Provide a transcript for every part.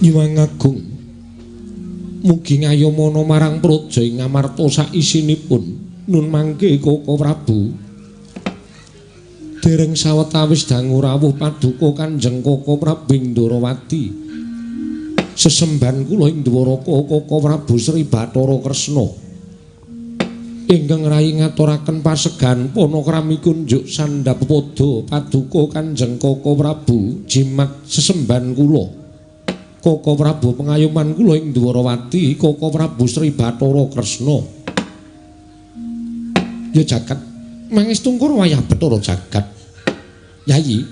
Nyuwun Agung. Mugi ngayomana marang praja ing Ngamarta sak isinipun. Nun mangke Koko Prabu. Dereng sawetawis dangu rawuh paduka Kanjeng Koko Prabu Ndarawati. Sesemban kula ing Dwaraka Koko Prabu Sri Bathara Kresna. Ingkang rayi ngaturaken pasegan panakrami kunjuk sandhap pada paduka Kanjeng Koko Prabu jimat sesemban kula. Koko Prabu pengayoman kula ing Dwarawati Koko Prabu Sri Bathara Kresna. Ya jagat mangestungkur wayah Bathara jagat. Yayi.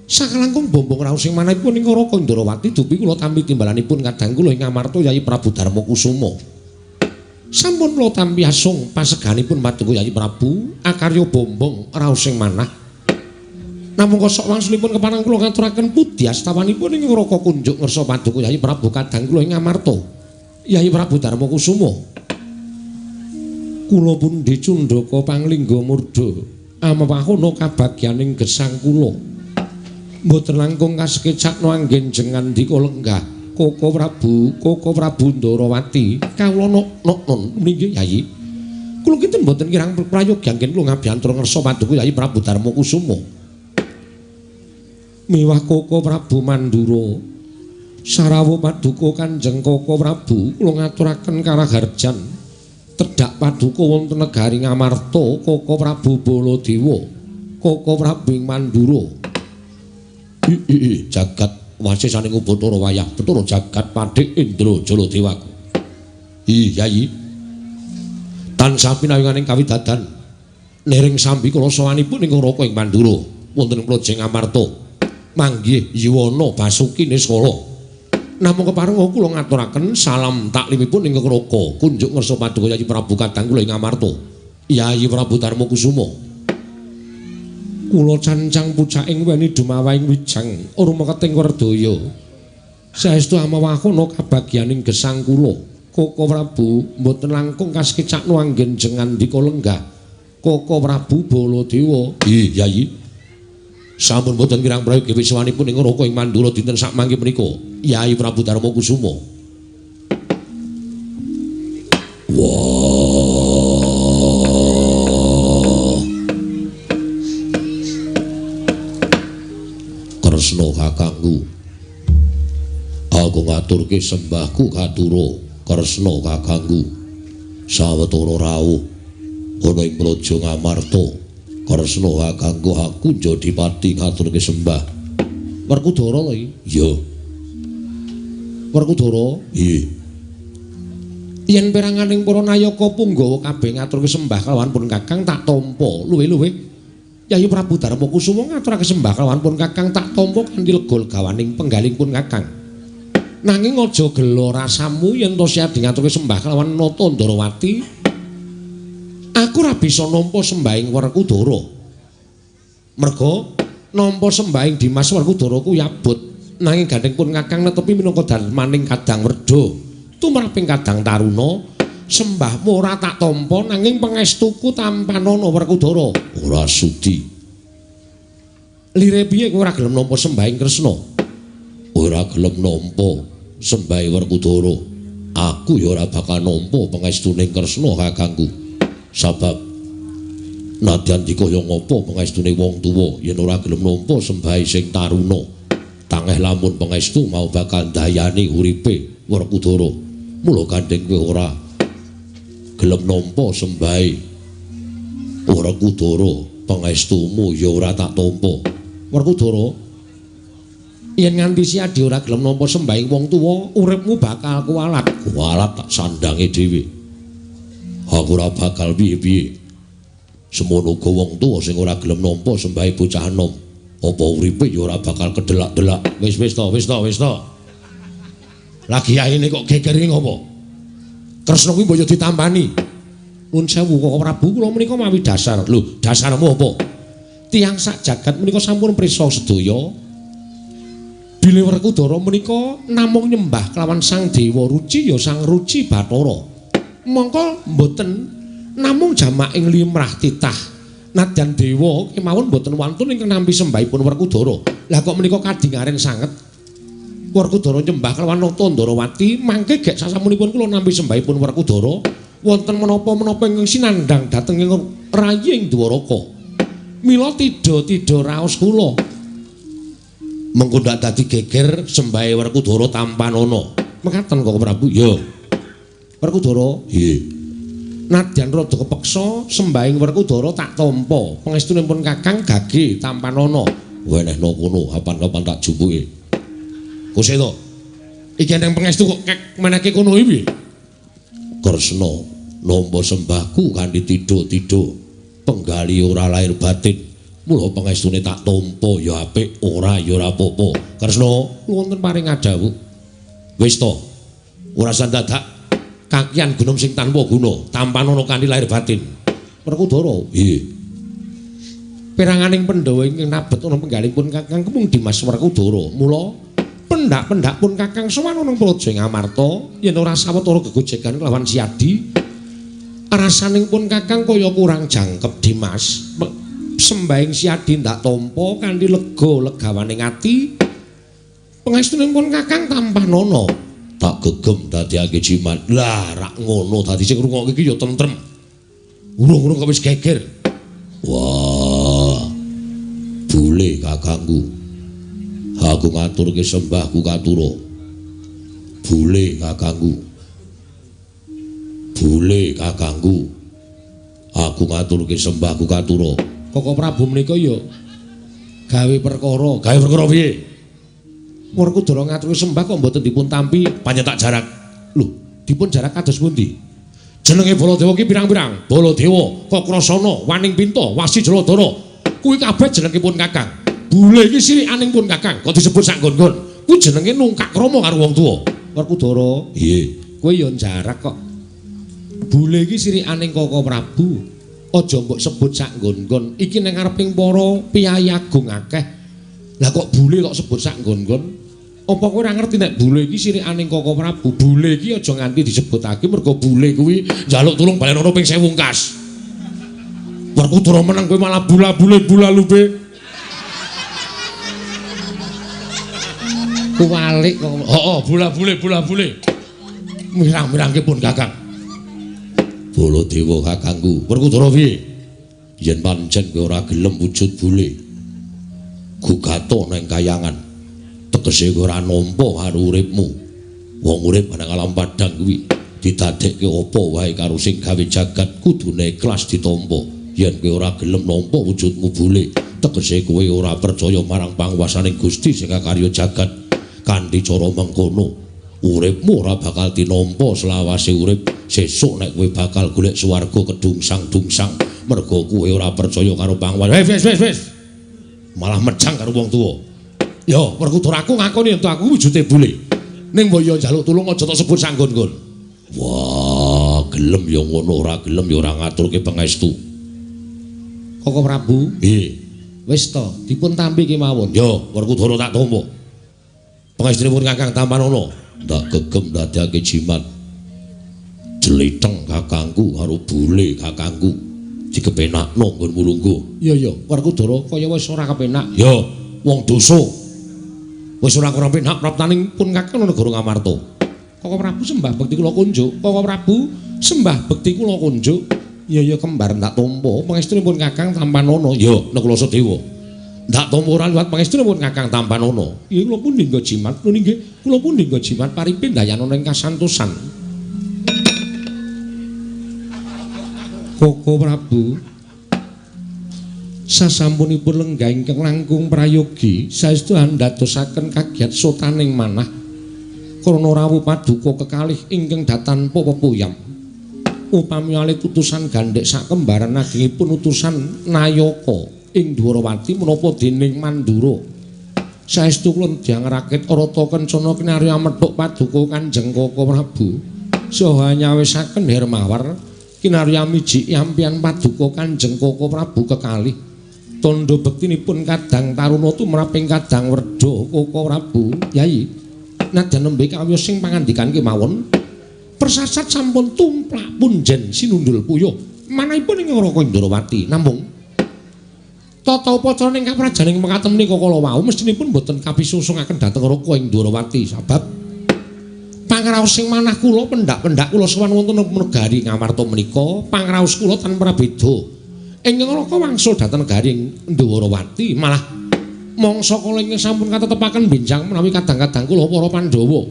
Sakalangkung bombong raos sing manahipun ing Raka Ndarawati dupi kula tampi timbalanipun kadang kula ing Ngamarta Yayi Prabu Darmakusuma. Sampun kula tampi asung paseganipun paduka Yayi Prabu akarya bombong raos sing manah. Namung kosok wangsulipun kepareng kula ngaturaken pudhi astawanipun ing Raka kunjuk ngersa paduka Yayi Prabu kadang kula ing Ngamarta Yayi Prabu Darmakusuma. Kula pun dicundhaka panglingga murda amapahana kabagyaning gesang kula. Mboten langkung kasekecakno anggen jengandika lenggah Koko Prabu Ndarawati kawula nok nggih Yayi. Kula kinten mboten kirang prayogi anggen kula ngabiyantura ngersa paduka Yayi Prabu Darmakusuma. Miwah Koko Prabu Mandura sarawuh paduka Kanjeng Koko Prabu kula ngaturaken karaharjan tedhak paduka wonten negari Ngamarta Koko Prabu Baladewa Koko Prabu Mandura. Jagat wasisaning Bathara wayah Bathara jagat Padhik Indra Jaladewaku. Yayi. Tansah pinayunganing kawidadan nering sambi kula sawanipun ing Raka ing Mandura wonten ing Praja Ngamarta. Manggih Yuwana Basuki Niskala. Namung kepareng kula ngaturaken salam taklimipun ing Raka kunjuk ngersa paduka Yayi Prabu kadang kula ing Ngamarta Yayi Prabu Darmakusuma. Kula cancang pucaking weni dumawahing wijang urmaketing werdaya. Saestu amawahana kabagyaning gesang kula. Koko Prabu mboten langkung kasekecakno anggen jengandika lenggah. Koko Prabu Baladewa. Yayi. Sampun mboten kirang prayogi wiswanipun ing Raka ing Mandura dinten sakmangke menika. Yayi Prabu Darmakusuma. Kresna kakangku, aku ngaturke sembahku katura Kresna kakangku. Sawetara rawuh ana ing Praja Ngamarta Kresna kakangku aku Jodipati ngaturke sembah. Werkudara lho iki? Iya. Werkudara? Nggih. Yen peranganing para nayaka punggawa kabeh ngaturke sembah kalawan pun Kakang tak tampa luwih-luwih Yayi Prabu Darmakusuma ngaturake sembah kalawan pun Kakang tak tampa kanthi lega gawaning penggaling pun Kakang. Nanging aja gelo rasamu yen to siap ngaturke sembah kalawan Nata Ndarawati. Aku ora bisa nampa sembahing Werkudara. Merga nampa sembahing Dimas Werkudara kuwi abot. Nanging gandeng pun Kakang netepi minangka dalemaning Kadang Werda tumraping Kadang Taruna. Sembahmu ora tak tampa nanging pangestuku tampanana Werkudara. Ora sudi. Lire piye kowe ora gelem nampa sembahing Kresna? Ora gelem nampa sembahing Werkudara. Aku ya ora bakal nampa pangestuning Kresna kakangku. Sabab nadyan dikaya ngapa pangestune wong tuwa yen ora gelem nampa sembahe sing taruna. Tangeh lamun pangestu mau bakal ndayani uripe Werkudara. Mula gandeng kowe ora gelem nampa sembahe Werkudara, pangestumu ya ora tak tampa. Werkudara, yen nganti siadi ora gelem nampa sembahing wong tuwa, uripmu bakal kuwalat. Kuwalat tak sandange dhewe. Aku ora bakal piye-piye. Semono uga wong tuwa sing ora gelem nampa sembahe bocah enom. Apa uripe ya ora bakal kedelak-delak. Wis to. Lagi aine kok gegering apa? Kresna kuwi mbaya ditampani. Nuwun sewu Koko Prabu kula menika mawi dasar. Lho, dasarmu apa? Tiyang sak jagat menika sampun prisa sedaya. Bilih Werkudara menika namung nyembah kelawan Sang Dewa Ruci ya Sang Ruci Bathara. Mongko mboten namung jamaking limrah titah. Nadyan dewa kemawon mboten wantun ingkang nampi sembahipun Werkudara. Lah kok menika kadingaren sanget. Werkudara nyembah kelawan nata Ndarawati mangke gek sasamunipun kula nampi sembahipun Werkudara wonten menapa-menapa ingkang sinandhang dhateng ing raying Dwaraka. Mila tida-tida raos kula. Mengko ndak dadi geger sembahe Werkudara Tampanana. Mekaten kok Prabu. Ya. Werkudara, nggih. Nadyan rada kepeksa sembahing Werkudara tak tampa. Pangestunipun Kakang Gage Tampanana. Wenehna kono kapan-kapan tak jumpuke. Kose to. Iki ning pangestu kok kek menake kono iki. Kresna nampa sembahku kanthi tida-tida penggali ora lahir batin. Mula pangestune tak tampa ya apik, ora ya ora apa-apa. Kresna wonten paring adawuh. Wis to. Ora sandadak kakian gunung sing tanpa guna, Tampanana kanthi lahir batin. Werkudara, nggih. Peranganing Pandhawa ingkang nabet ana penggalipun Kakang kemung Dimas Werkudara. Mula pendak-pendak pun Kakang sowan ana Praja Ngamarta yen ora sawetara gegojegan kelawan Siadi. Rasaning pun Kakang kaya kurang jangkep Dimas. Sembahing Siadi ndak tampa kanthi lega legawaning ati. Pangestunipun Kakang Tampanana tak gegem dadiake jimat. Lah rak ngono dadi sing ngrungokke iki ya tentrem. Urung-urung kok wis geger. Wah. Bule kakangku. Aku ngaturke sembahku katura. Bule kakangku. Bule kakangku. Aku ngaturke sembahku katura. Koko Prabu menika ya gawe perkara. Gawe perkara piye? Werkudara ngaturke sembah kok mboten dipun tampi panjen tak jarak. Lho, dipun jarak kados pundi? Jenenge Baladewa ki pirang-pirang? Baladewa, Kakrasana, Waningpinta, Wasi Jaladara. Kuwi kabeh jenengipun Kakang. Bule iki sirikaning pun Kakang, kok disebut sak nggon-nggon. Kuwi jenenge nungkak krama karo wong tuwa. Werkudara, nggih. Kowe ya jarak kok. Bule iki sirikaning Koko Prabu. Aja mbok sebut sak nggon-nggon. Iki ning ngareping para piyai agung akeh. Lah kok bule kok sebut sak nggon-nggon? Apa kowe ora ngerti nek bule iki sirikaning Koko Prabu? Bule iki aja nganti disebutake mergo bule kuwi njaluk tulung balen ana ping 1000 kas. Werkudara meneng kowe malah bula-bule bula-lube. Kuwalik kok. Heeh, bula-bule bula-bule. Mirang-mirangke pun Kakang. Baladewa kakangku. Werkudara piye? Yen pancen kowe ora gelem wujud bule. Gugato nang kayangan. Tegese ora nampa karo uripmu. Wong urip nang alam padang kuwi ditadekke apa wae karo sing gawe jagat kudune ikhlas ditampa. Yen kowe ora gelem nampa wujudmu bule, tegese kowe ora percaya marang panguwasaning Gusti sing karya jagat. Kanthi cara mengkono, uripmu ora bakal tinampa selawase urip. Sesuk nek kowe bakal golek swarga kedungsang-dungsang mergo kowe ora percaya karo panguwasaning. Wis. Malah mejang karo wong tuwa. Ya, Werkudara aku ngakoni yen aku wujude bule. Ning mbok ya njaluk tulung aja tak sebut sanggon-nggon. Wah, gelem ya ngono, ora gelem ya ora ngaturke pangestu. Koko Prabu, nggih. Wis to, dipun tampi kemawon. Ya, Werkudara tak tampa. Pangestunipun Kakang Tampanana, tak gegem dadiake jimat. Jeliteng kakangku karo bule kakangku. Dikepenakno nggonmu lungguh. Iya, Werkudara kaya wis ora kepenak. Ya, wong dosa. Wis ora kurang penak praptaning pun Kakang negara Ngamarta. Koko Prabu sembah bekti kula kunjuk. Koko Prabu sembah bekti kula kunjuk. Ya kembar ndak tampa pangestunipun Kakang Tampanana. Ya Nakula Sedewa. Ndak tampa ora liwat pangestunipun Kakang Tampanana. Ya kula pun ningga jimat. Lho nggih, kula pun ningga jimat paripin dayana ing kasantosan. Koko Prabu sasampunipun lenggah ingkang langkung prayogi saestu ndadosaken kagiat sotaning manah krana rawuh paduka kekalih ingkang datanpa pepuyam upami alih utusan gandhek sak kembaran agengipun utusan Nayaka ing Dwarawati menapa dening Mandura saestu kula ndang rakit rata kencana kinarya methuk paduka Kanjeng Koko Prabu saha nyawisaken Hermawar kinarya miji yampian paduka Kanjeng Koko Prabu kekalih tondo bektinipun kadang taruna tumraping kadang werda Koko Prabu. Yai, nadyan nembe kawya sing pangandikan kemawon persasat sampun tumplak punjen sinundul puyuh manahipun ing Raka Indrawati. Namung tata upacara ing kaprajaning mekaten menika kala wau mestinipun boten kapisusungaken dhateng Raka ing Ndwarawati sabab pangraos sing manah kula pendak-pendak kula sowan wonten ing negari Ngamarta menika pangraos kula tanpa beda ingkang Raka wangsul dhateng negari ing Ndwarawati malah mangsa kala ingkang sampun katetepaken benjang menawi kadang-kadang kula para Pandhawa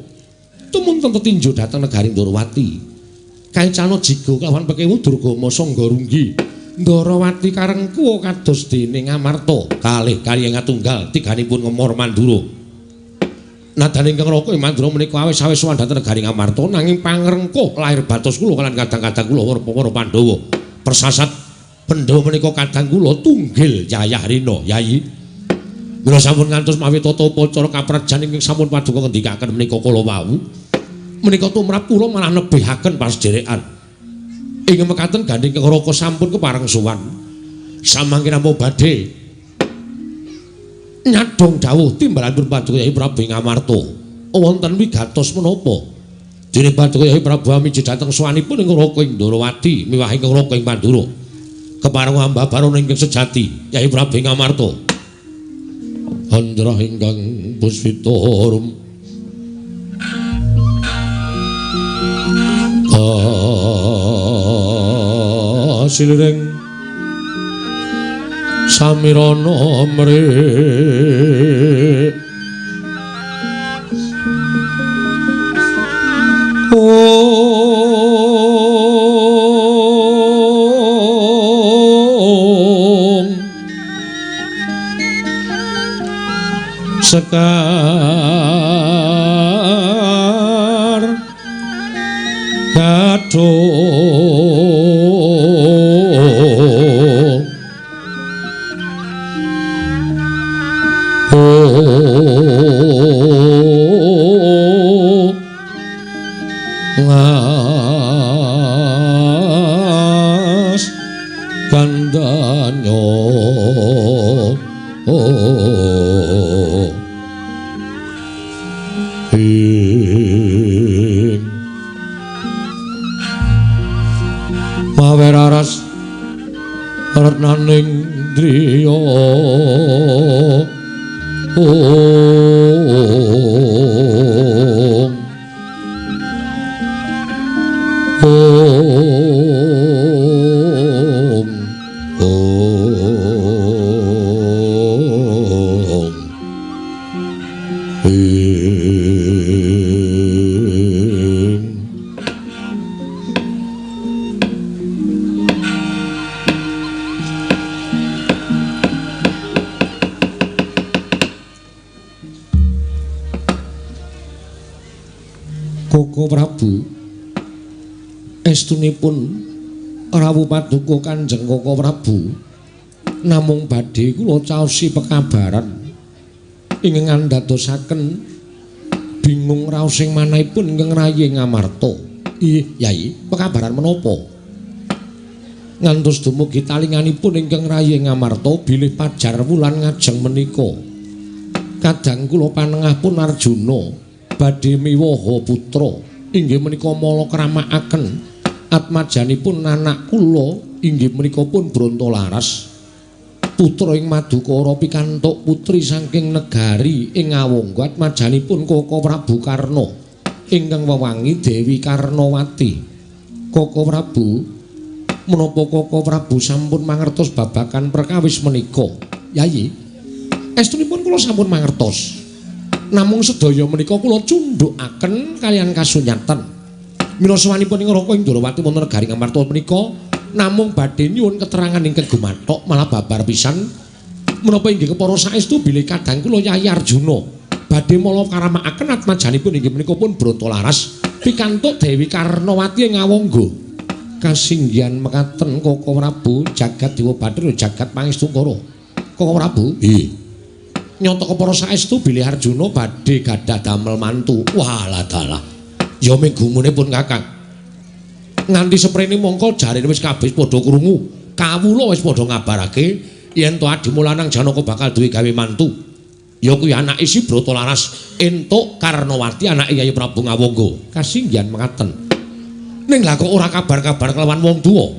tumunten tetinju dhateng negari Ndwarawati kancana jiga kelawan Pekewu Durgama Sangga Runggi Ndwarawati karengku kados dene Ngamarta kalih kalih ngatunggal tiganipun Ngemor Mandura. Nadane ingkang Raka ing Mandura menika awis-awis sowan dhateng negari Ngamarta nanging pangrengkuh lahir batos kula kaliyan kadang-kadang kula para Pandhawa. Persasat Pandhawa menika kadang kula tunggil Jayah Rina, Yayi. Mila sampun ngantos mawi tata upacara kaprajan ingkang sampun paduka ngendikaken menika kala wau. Menika tumrap kula malah nebihaken pasederekan. Ing mekaten gandeng Kang Raka sampun kepareng sowan. Samangke nampa badhe nyadong dawuh timbalanipun Paduka Yai Prabu Ngamarta. Wonten wigatos menapa? Dene Paduka Yai Prabu amiji dhateng sowanipun ing Raka ing Ndwarawati miwah ing Raka ing Pandura. Kepareng ambabarana ingkang sejati Yai Prabu Ngamarta. Handra ingkang puspita silring samirana mrih sekar ngas kandanya maweraras retnaning driya Koko Prabu estunipun rawuh paduka Kanjeng Koko Prabu namung badhe kula caosi pekabaran ingkang ndadosaken bingung raos sing manahipun ingkang rayi Ngamarta. Yai, pekabaran menapa? Ngantos dumugi talinganipun ingkang rayi Ngamarta bilih pajar wulan ngajeng menika. Kadang kula panengahipun Arjuna badhe miwaha putra inggih menika mala kramakaken atmajanipun anak kula inggih menika pun Brantalaras putra ing Madukara pikantuk putri saking negari ing Ngawangga atmajanipun Koko Prabu Karna ingkang wewangi Dewi Karnawati. Koko Prabu menapa Koko Prabu sampun mangertos babagan perkawis menika? Yayi, estunipun kula sampun mangertos. Namung sedaya menika kula cundhukaken kaliyan kasunyatan. Mila sawanipun ing Raka ing Ndwarawati wonten negari Ngamarta menika namung badhe nyuwun keterangan ingkang gumathok malah babar pisan menapa inggih kepara saestu bilih kadang kula Yayi Arjuna badhe mala karamakaken atmajanipun inggih menika pun Brantalaras pikantuk Dewi Karnawati ing Ngawangga. Kasinggihan mekaten Koko Prabu jagat Dewa Bathara jagat Pangestungkara. Koko Prabu, nggih. Nyata kepara saestu bilih Arjuna badhe gadah damel mantu. Walah dalah. Ya mingumune pun Kakang. Nganti seprene mongko jarene wis kabeh padha krungu. Kawula wis padha ngabarake yen to adimu lanang Janaka bakal duwe gawe mantu. Ya kuwi anak isi Brantalaras entuk Karnawati anake Yayi Prabu Ngawangga. Kasinggihan mekaten. Ning lha kok ora kabar-kabar kelawan wong tuwa.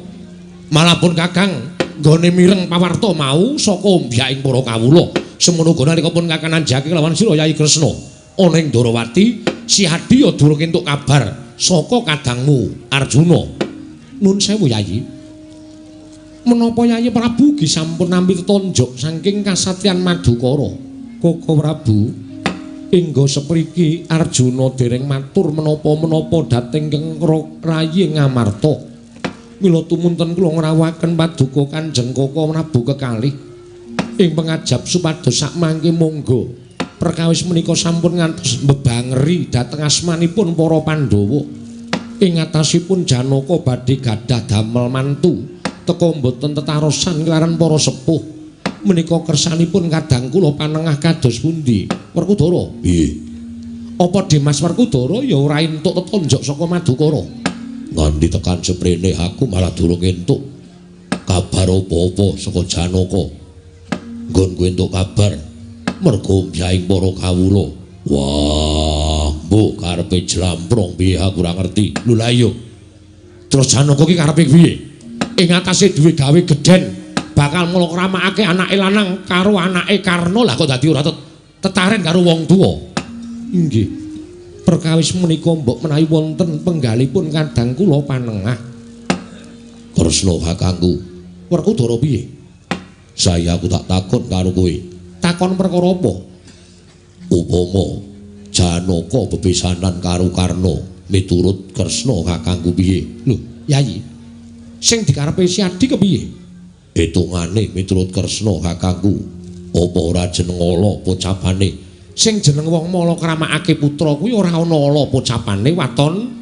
Malah pun Kakang nggone mireng pawarta mau saka mbyaking para kawula. Semono uga nalika pun kakanan Jaki kelawan sira Yayi Kresna ana ing Darawati, si Hadi ya durung entuk kabar saka kadangmu Arjuna. Nun sewu Yayi. Menapa Yayi Prabu ugi sampun nampi tetonjok saking kasatyan Madukara? Koko Prabu, ingga sepriki Arjuna dereng matur menapa-menapa dhateng Rayi Ngamarta. Mila tumunten kula ngrawakaken paduka Kanjeng Koko Prabu kekalih ing pengajap supados sakmangke monggo perkawis menika sampun ngantos mbebangeri dhateng asmanipun para Pandhawa. Ing atasipun Janaka badhe gadah damel mantu teka mboten tetarosan kelaran para sepuh. Menika kersanipun kadang kula panengah kados pundi? Werkudara. Piye? Apa Dimas Werkudara ya ora entuk tetonjok saka Madukara? Nganti tekan seprene aku malah durung entuk kabar apa-apa saka Janaka. Nggonku entuk kabar mergo mbyaking para kawula. Wah, mbok karepe jlamprong piye aku ora ngerti. Lho la iya. Terus Janaka ki karepe piye? Ing atase duwe gawe gedhen bakal mlokramakake anake lanang karo anake Karna. Lah kok dadi ora tetaren karo wong tuwa. Inggih. Perkawis menika mbok menawi wonten penggalipun kadang kula panengah. Kresna kakangku. Werkudara piye? Saya aku tak takon karo kowe. Takon perkara apa? Upama Janaka bebesanan karo Karna miturut Kresna kakangku piye? Lho, Yayi. Sing dikarepe si Adi kepiye? Hitungane miturut Kresna kakangku, apa ora jeneng ala pocapane? Sing jeneng wong mala kramakake putra kuwi ora ana ala pocapane waton.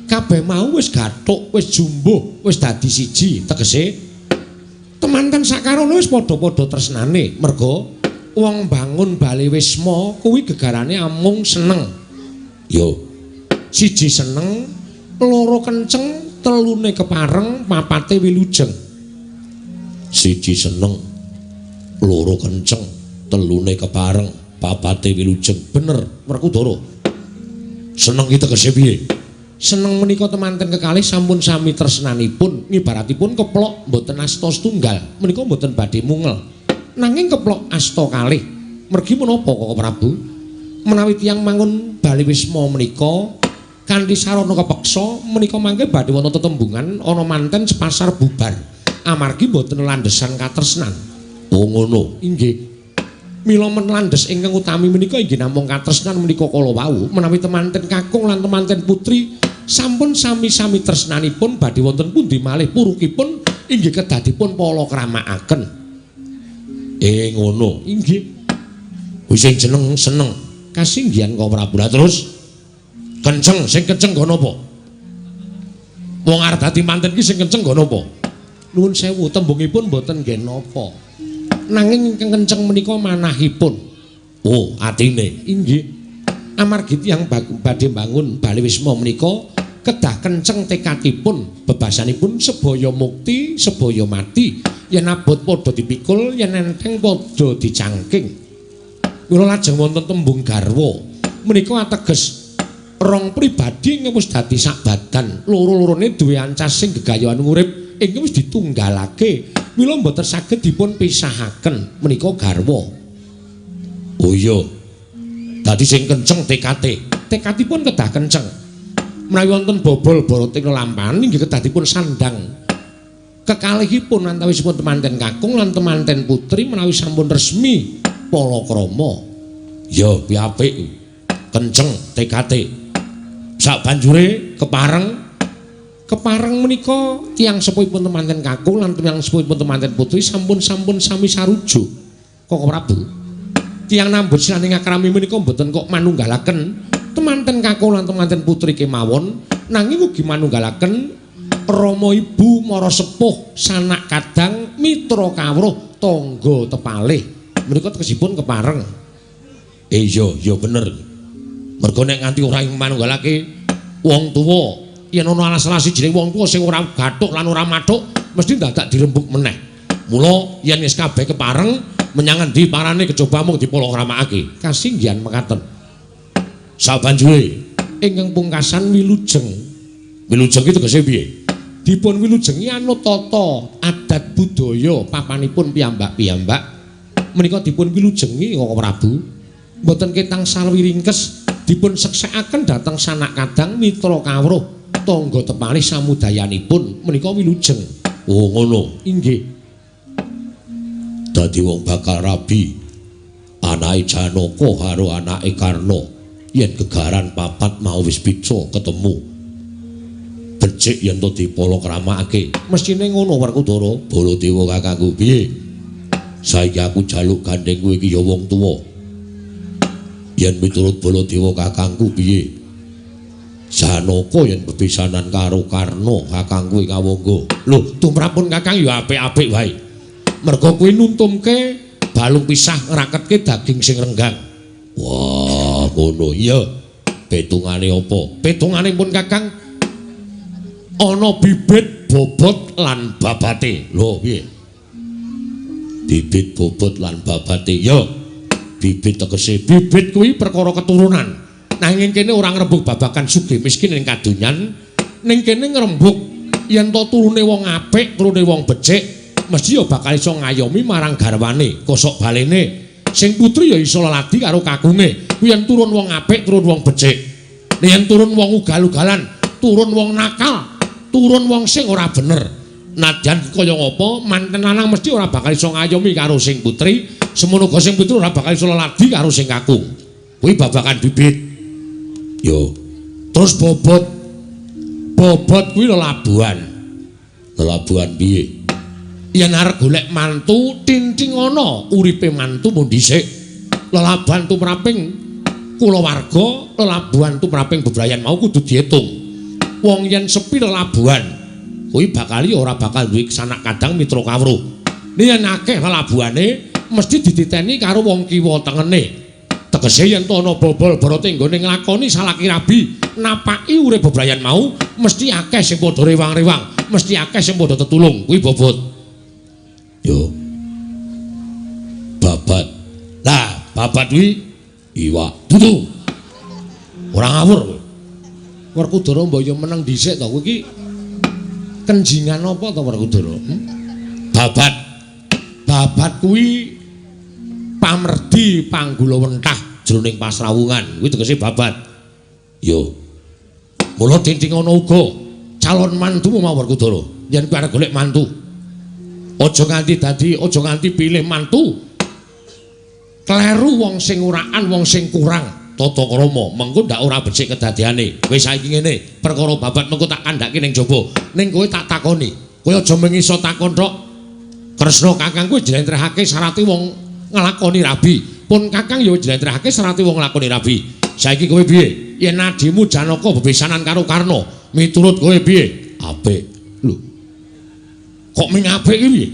Kabeh mau wis gathuk, wis jumbuh, wis dadi siji, tegese temanten sakarone wis padha-padha tresnane. Merga wong bangun bali wisma kuwi gegarane amung seneng. Yo, siji seneng, loro kenceng, telune kepareng, papate wilujeng. Siji seneng, loro kenceng, telune kepareng, papate wilujeng. Bener, Werkudara. Seneng iki tegese piye? Seneng menika temanten kekalih sampun sami tresnanipun, ngibaratipun keplok mboten asta setunggal, menika mboten badhe mungel. Nanging keplok asta kalih. Mergi menapa Koko Prabu? Menawi tiyang mangun bali wisma menika kanthi sarana kepeksa menika mangke badhe wonten tetembungan ana manten sepasar bubar. Amargi mboten landhesan katresnan. Oh ngono. Inggih. Mila menlandes ingkang utami menika inggih namung katresnan menika kala wau menawi temanten kakung lan temanten putri sampun sami-sami tresnanipun badhe wonten pundi malih purukipun inggih kedadipun palakramakaken. Ngono. Inggih. Wis sing jeneng seneng kasinggihan Koko Prabu. Terus kenceng, sing kenceng nggo napa? Wong arep dadi manten ki sing kenceng nggo napa? Nuwun sewu, tembungipun mboten nggih napa. Nanging ingkang kenceng menika manahipun. Oh, atine. Inggih. Amargi tiyang badhe bangun bali wisma menika kedah kenceng tekadipun, bebasanipun sebaya mukti, sebaya mati. Yen abot padha dipikul, yen enteng padha dicangking. Mula lajeng wonten tembung garwa. Menika ateges rong pribadi ingkang wis dadi sak badan, loro-lorone duwe ancas sing gegayohan urip ingkang wis ditunggalake. Mila mboten saged dipun pisahaken menika garwa. Oh iya. Dadi sing kenceng tekadipun kedah kenceng. Menawi wonten bobol boroting lampahan inggih kedah dipun sandang. Kekalihipun antawisipun temanten kakung lan temanten putri menawi sampun resmi palakrama. Ya piapik. Kenceng tekate. Sak banjure kepareng menika tiyang sepuhipun temanten kakung lan tiyang sepuhipun temanten putri sampun sami sarujuk. Koko Prabu. Tiyang nambut sinaning akrami menika mboten kok manunggalaken temanten kakung lan temanten putri kemawon, nanging ugi manunggalaken Rama Ibu Mara Sepuh sanak kadang mitra kawruh tangga tepalih. Menika tegesipun kepareng. Iya bener. Mergo nek nganti ora manunggalake wong tuwa, yen ana alas-alas jeneng wong tuwa sing ora gathuk lan ora mathuk mesti dadak dirembug meneh. Mula yen wis kabeh kepareng menyang endi parane kecoba mung dipalakramakake. Kasinggihan mekaten. Sabanjure ingkang pungkasan wilujeng. Wilujeng iki tegese piye? dipun wilujengi anut tata adat budaya papanipun piyambak-piyambak menika dipun wilujengi Kakang Prabu mboten ketang salwiringkes dipun seksekaken dhateng sanak kadang mitra kawruh tangga tepalih samudayanipun menika wilujeng. Oh ngono inggih. Dadi wong bakal rabi anake Janaka karo anake Karna yen gegaran papat mau wis bisa ketemu becik yen to dipala kramakake mestine ngono Werkudara. Baladewa kakangku piye saiki aku jaluk gandeng kowe iki ya wong tuwa yen miturut Baladewa kakangku piye Janaka yen bepisanan karo Karna kakangku kawangga. Lho tumrapun kakang ya apik-apik wae merga kuwi nuntumke balung pisah ngraketke daging sing renggang. Wah ngono iya. Petungane apa? Petungane pun kakang ana bibit bobot lan babate. Lho piye? Bibit bobot lan babate. Ya. Bibit tegese bibit kuwi perkara keturunan. Nanging kene ora ngrembug babagan sugih miskin ing kadonyan, ning kene ngrembug yen to turune wong apik, turune wong becik, mesti ya bakal iso ngayomi marang garwane. Kosok balene sing putri ya iso leladi karo kakunge. Kuwi yen turun wong apik, turun wong becik. Yen turun wong ugal-ugalan, turun wong nakal, turun wong sing ora bener. Nadyan kaya ngapa manten lanang mesti ora bakal iso ngayomi karo sing putri, semono uga sing putri ora bakal iso leladi karo sing kakung. Kuwi babagan bibit. Yo. Terus bobot. Bobot kuwi lelabuhan. Lelabuhan piye? Yen arep golek mantu tinting ana uripe mantu mun dhisik. Lelabuhan tumraping kulawarga, lelabuhan tumraping bebrayan mau kudu diitung. Wong yen sepi lelabuhan, kuwi bakal ora bakal duwe sanak kadang mitra kawruh. Yen akeh lelabuhane mesti dititeni karo wong kiwa tengene. Tegese yen to ana bobol barote nggone nglakoni salaki rabi, napaki urip bebrayan mau mesti akeh sing padha rewang-rewang, mesti akeh sing padha tetulung. Kuwi bobot. Yo. Babat. Lah, babat kuwi iwak. Dudu. Ora ngawur kowe. Werkudara mbaya meneng dhisik to kowe iki. Kenjingan apa to Werkudara? Babat. Babat kuwi pamerdi panggulawentah jroning pasrawungan. Kuwi tegese babat. Yo. Mula tinting ana uga calon mantumu mau Werkudara. Yen kowe arep golek mantu, aja nganti pilih mantu kleru wong sing uraan, wong sing kurang tata krama, mengko ndak ora becik kedadeane. Wis saiki ngene, perkara babat mengko tak kandhake ning jaba. Ning kowe tak takoni, kowe aja mengiso takon tok. Kresna kakang kowe jlentrehake syarate wong nglakoni rabi. Pun kakang ya jlentrehake syarate wong nglakoni rabi. Saiki kowe piye? Yen adimu Janaka bebesanan karo Karna, miturut kowe piye? Apik. Lho. Kok ming apik iki piye?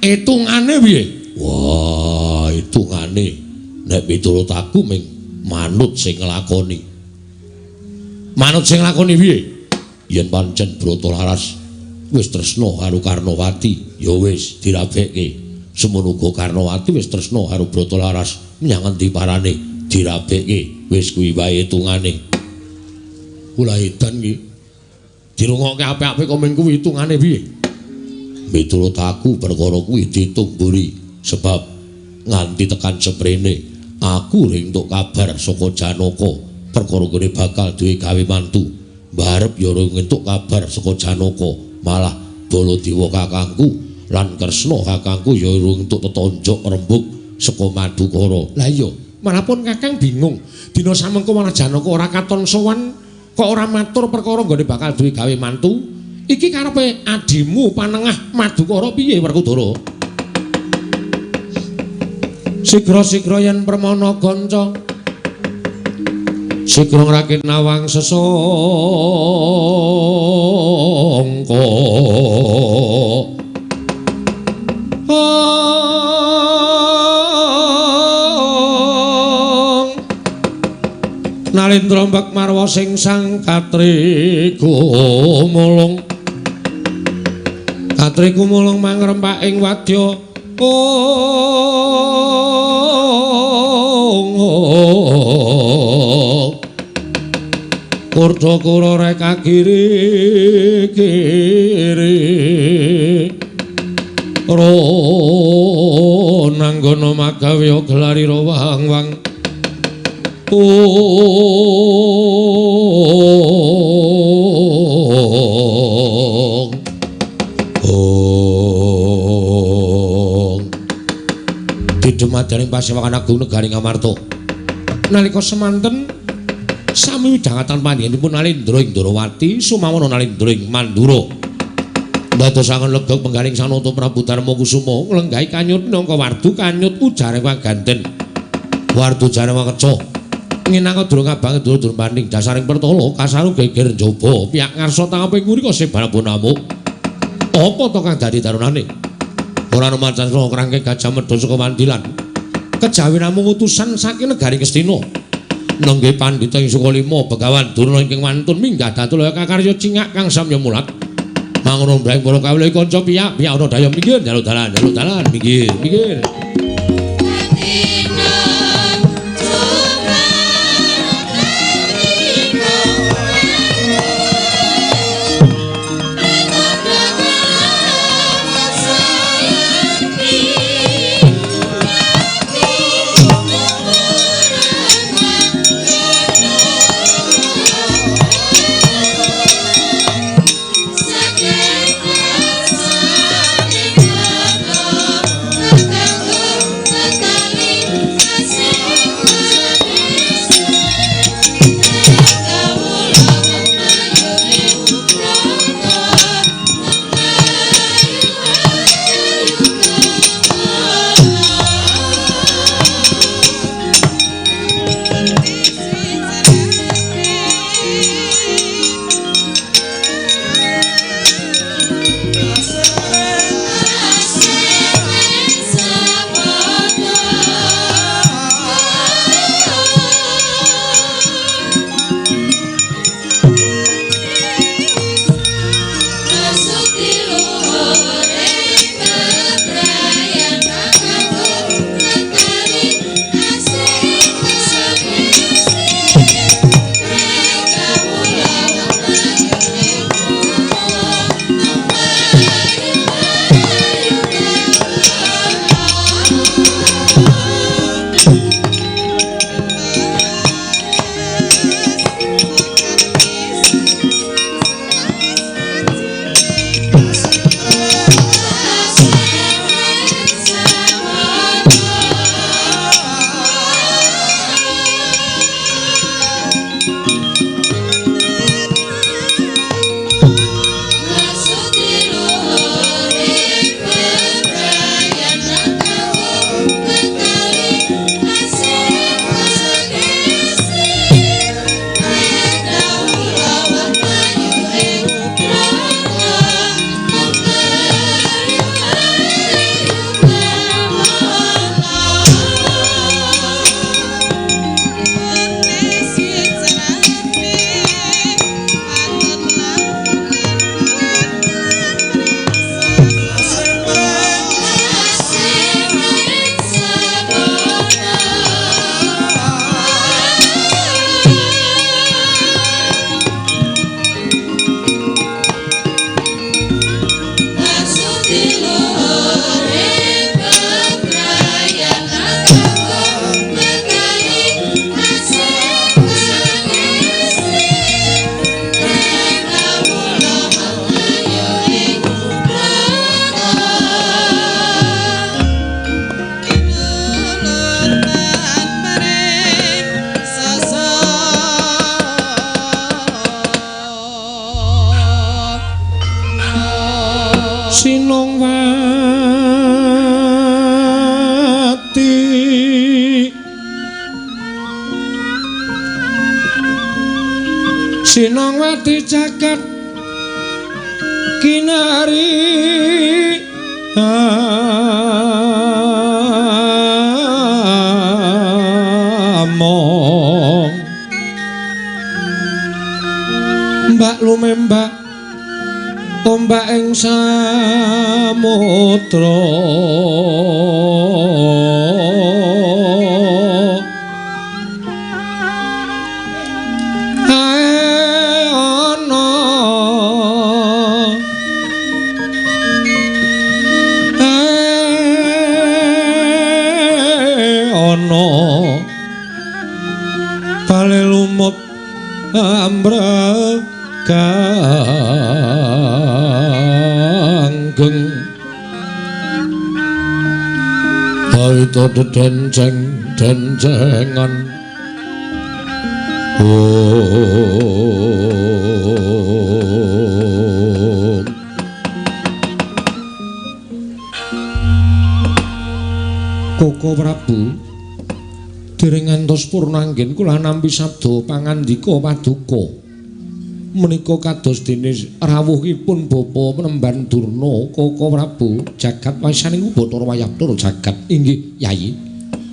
Hitungane piye? Wah, hitungane nek miturut aku ming manut sing nglakoni. Manut sing nglakoni piye? Yen pancen Bratalaras wis tresna karo Karnawati, ya wis dirabekke. Semono uga Karnawati wis tresna karo Bratalaras, menyang endi parane dirabekke. Wis kuwi wae hitungane. Kula edan iki dirungokke apik-apik kok ming kuwi hitungane piye? Miturut aku perkara kuwi diitung mburi, sebab nganti tekan seprene aku ring entuk kabar saka Janaka perkara kene bakal duwe gawe mantu. Mbarep ya ora entuk kabar saka Janaka, malah Baladewa kakangku lan Kresna kakangku ya ora entuk tetonjok rembug saka Madukara. Lah iya, manapun kakang bingung. Dina samengko malah Janaka ora katon sowan, kok ora matur perkara nggone bakal duwe gawe mantu. Iki karepe adimu panengah Madukara piye Werkudara? Sigra-sigra yen permana ganca sigra ngrakit nawang sesangka nalindra mbak marwa sing sang katri kumulung katriku mulung mangrempak ing wadya Kurda kura reka kiri ro nanggono magawe gelari ro wang-wang Didumadaning Pasewakan Agung Negaring Amarta nalika semanten sami midhangatan pandhenipun Nalendra ing Ndrawati sumawana Nalendra ing Mandura ndadosaken legok penggaling Sanata Prabu Darma Kusuma nglenggahi kanyut minangka wardu kanyut ujare waganten wardu jare wakeca nginaka durung abang durung banding dasaring pertala kasaru geger njaba piyak ngarsa tangaping ngurika sebal punamuk apa to kang dadi darunane ora rumacan krangke Gajah Medha saka Mandilan kejawi namung utusan saking negari Kestina nengge pandhita ing Sukalima Begawan Durna ingkang wantun minggah datulaya kakarya cingak kang samya mulat mangono mbrahing para kawula kanca piyak ana daya minggir njaluk dalan minggir Sinongwati jagat kinari among mbak lumembak ombak ing samudra palelumut ambreganggeng baita dencengan Koko Prabu dereng ngantos purna anggen kula nampi sabda pangandika paduka menika kados dene rawuhipun bapa Penemban Durna Koko Prabu jagat waisaning Bathara Wayaptara jagat inggih Yayi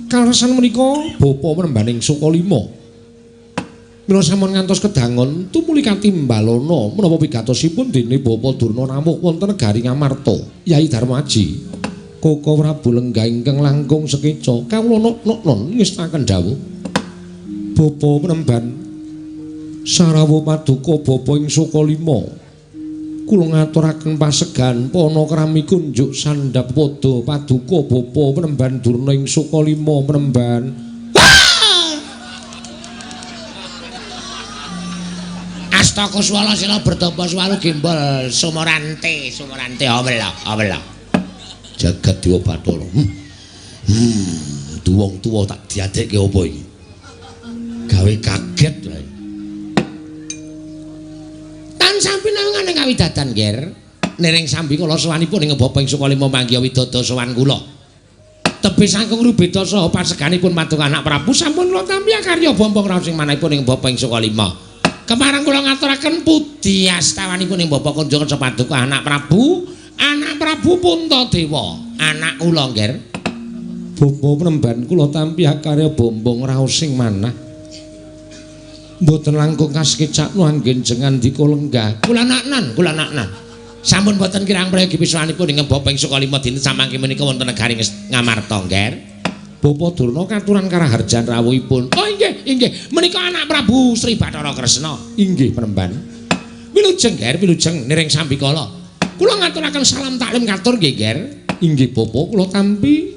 kaleresan menika bapa Penembaning Sukalima mila sampun ngantos kedangon tumuli katimbalana menapa wigatosipun dene bapa Durna rawuh wonten negari Ngamarta Yayi Darmaji Koko Prabu lenggah ingkang langkung sekeca kawula nok-nok ngestaken dawuh bapa Penemban sarawuh paduka bapa ing Sukalima kula ngaturaken pasegan pana krami kunjuk sandhap padha paduka bapa Penemban Durna ing Sukalima Penemban Astaka swala sila bertapa swalu gimbal sumorante awela jagat Dewa Bathara wong tuwa tak diadekke apa iki gawe kaget wae tansah pinanganing kawidadan nger nering sambi kala sowanipun ing bapa ing Sukalima manggiya widada sowan kula tebih saking rubeda saha paseganipun paduka anak Prabu sampun kula tampi karya bombong raos ing manahipun ing bapa ing Sukalima kemarang kula ngaturaken pudi astawanipun ing bapa Kunjaka paduka anak Prabu Puntadewa anak kula nger bapa Penemban kula tampi karya bombong raos ing manah mboten langkung kasekecakno anggen jengan dika lenggah kula naknan sampun mboten kirang prayogi piswanipun ing bapa ing Sukalima dinten samangke menika wonten negari Ngamarta nger bapa Durna katuran karaharjan rawuhipun oh inggih menika anak Prabu Sri Bathara Kresna inggih Penemban wilujeng nering sambikala kula ngaturaken salam taklim katur nggih nger inggih bapa kula tampi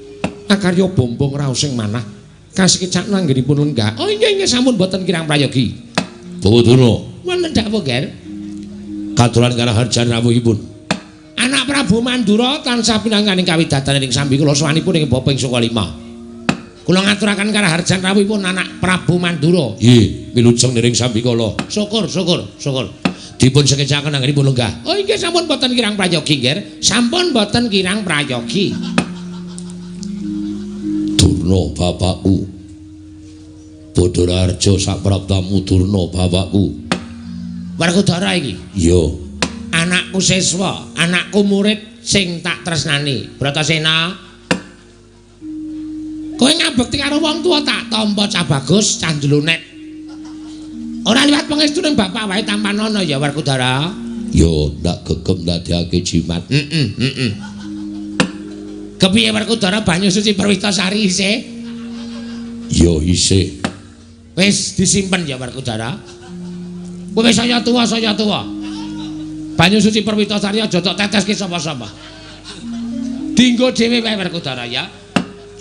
akarya bombong raos ing manah kasekecakno anggenipun lenggah oh inggih sampun boten kirang prayogi Bapak Durna wonten dawuh nger katuran karaharjan rawuhipun anak Prabu Mandura tansah pinanganing kawidadan ing sambi kula sawanipun ing bapa ing Sukalima kula ngaturaken karaharjan rawuhipun anak Prabu Mandura nggih wilujeng nering sambi kala syukur dipun sekecakaken anggenipun lenggah oh inggih sampun boten kirang prayogi nger sampun boten kirang prayogi Durna bapakku Badararja sapraptamu Durna bapakku Werkudara iki iya anakku siswa anakku murid sing tak tresnani Bratasena kowe ngabekti karo wong tuwa tak tampa cah bagus cah jlunet ora liwat pangestu ning bapak wae tampan ana ya Werkudara yo ndak gegem ndadekake jimat kepiye Werkudara banyu suci Perwitasari isih yo isih wis disimpen ya Werkudara kowe saya tuwa banyu suci Perwitasari aja tok teteske sapa-sapa dienggo dhewe wae Werkudara ya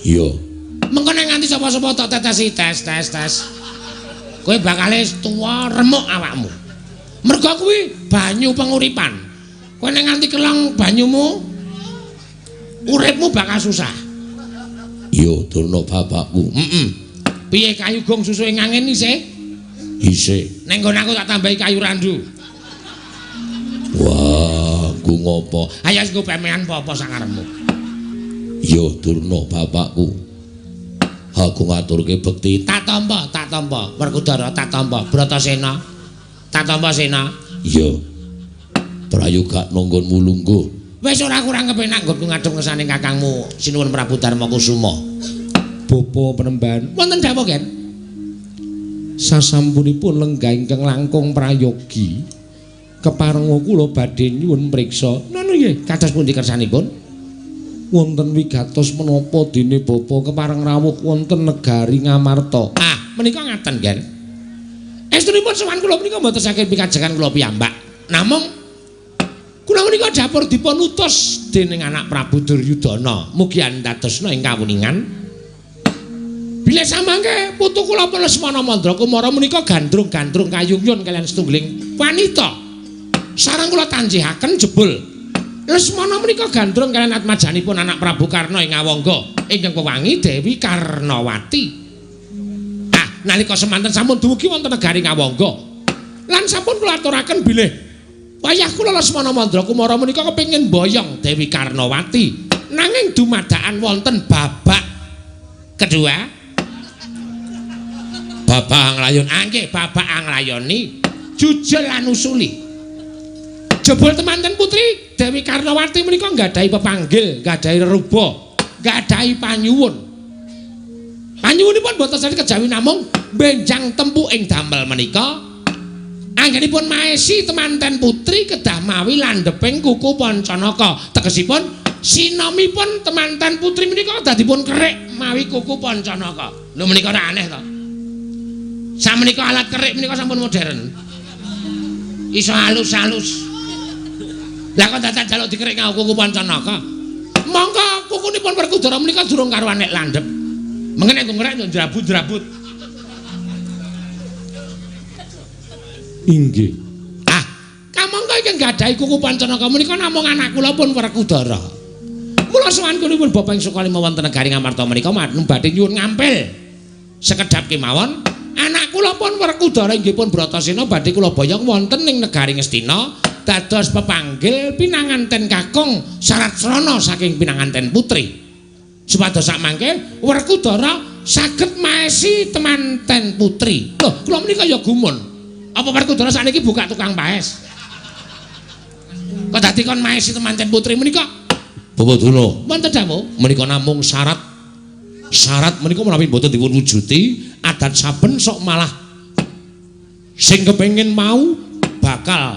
yo mengko nek nganti sapa-sapa tok tetesi tes kowe bakal tuwa remuk awakmu mergo kuwi banyu penguripan kowe nek nganti kelong banyumu uripmu bakal susah yo Durna bapakku piye kayu gong susu ing angin isih nek nggon aku tak tambahi kayu randu wah ku ngopo ayo engko pemean apa sakarepmu yo Durna bapakku aku ngaturke bekti tak tampa Werkudara tak tampa Bratasena tak tampa Sena iya prayoga nonggonmu lungguh wis ora kurang kepenak nggonku ngadhep ngersane kakangmu Sinuwun Prabu Darmakusuma bapa Penemban wonten dawuh Ken sasampunipun lenggah ingkang langkung prayogi keparenga kula badhe nyuwun priksa nono nggih kados pundi kersanipun wonten wigatos menapa dene bapa kepareng rawuh wonten negari Ngamarta. Menika ngaten, Ger. Estunipun sowan kula menika mboten saking pikajengan kula piyambak. Namung kula menika dapur dipun utus dening anak Prabu Duryudana mugi andadosna ing kawuningan bilih samangke putu kula Lesmana Mandra Kumara menika gandrung-gandrung kayuyun kalian setunggiling wanita. Sareng kula tanjihaken jebul Lesmana menika gandrung kalian atmajanipun anak Prabu Karna ing Ngawangga ingkang pewangi Dewi Karnawati. Nalika semanten sampun dumugi wonten negari Ngawangga lan sampun kula aturaken bilih wayah kula Lesmana Mandra Kumara menika kepengin boyong Dewi Karnawati nanging dumadakan wonten babak kedua babak anglayon nggih babak anglayoni jujul lan usuli jebul temanten putri Dewi Karnawati menika nggadahi pepanggil nggadahi reruba nggadahi panyuwun. Panyuwunipun boten sami kejawi namung benjang tempu ing damel menika. Anggenipun maesi temanten putri kedah mawi landheping kuku Pancanaka. Tegesipun sinomipun temanten putri menika kedah dipun kerik mawi kuku Pancanaka. Lho menika ora aneh to. Samenika alat kerik menika sampun modern. Iso halus-halus. Lah kok dadak jaluk dikerik karo kuku Pancanaka. Monggo kukunipun Werkudara menika durung karuan nek landhep. Mengen nek ngrek yo drabut-drabut. Inggih. Kamangka iki nggadahi kuku Pancanaka menika namung anak kula pun Werkudara. Mula sowan kulipun Bapak ing Sukalima wonten negari Ngamarta menika matur badhe nyuwun ngampil. Sekedhap kemawon anak kula pun Werkudara inggih pun Bratasena badhe kula boyong wonten ing negari Ngastina dados pepanggil pinanganten kakung Saratsrana saking pinanganten putri. Supados sakmangke Werkudara saged maesi temanten putri. Lho, kula menika ya gumun. Apa Werkudara sakniki buka tukang paes? Kok dadi kon maesi temanten putri menika? Bawaduna. Wonten dawuh menika namung syarat. Syarat menika menawi boten dipun wujuti, adat saben sok malah sing kepengin mau bakal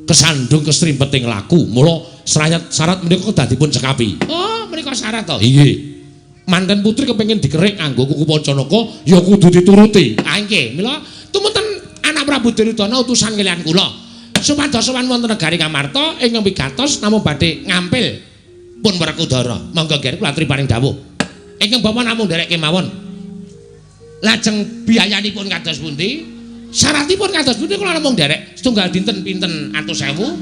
kesandung kesrimpeting laku. Mula syarat menika kedah dipun cekapi. Oh, menika syarat to. Nggih. Manten putri kepengin dikerik nganggo kuku Pancanaka ya kudu dituruti. Nggih, mila tumunten anak Prabu Duryudana utusan kaliyan kula. Supados sowan wonten negari Ngamarta ingkang wigatos namung badhe ngampil pun Werkudara. Monggo nggih kula aturi paring dawuh. Ingkang Bapak namung nderek kemawon. Lajeng biayanipun kados pundi? Syaratipun kados pundi kula namung nderek setunggal dinten pinten atus sewu.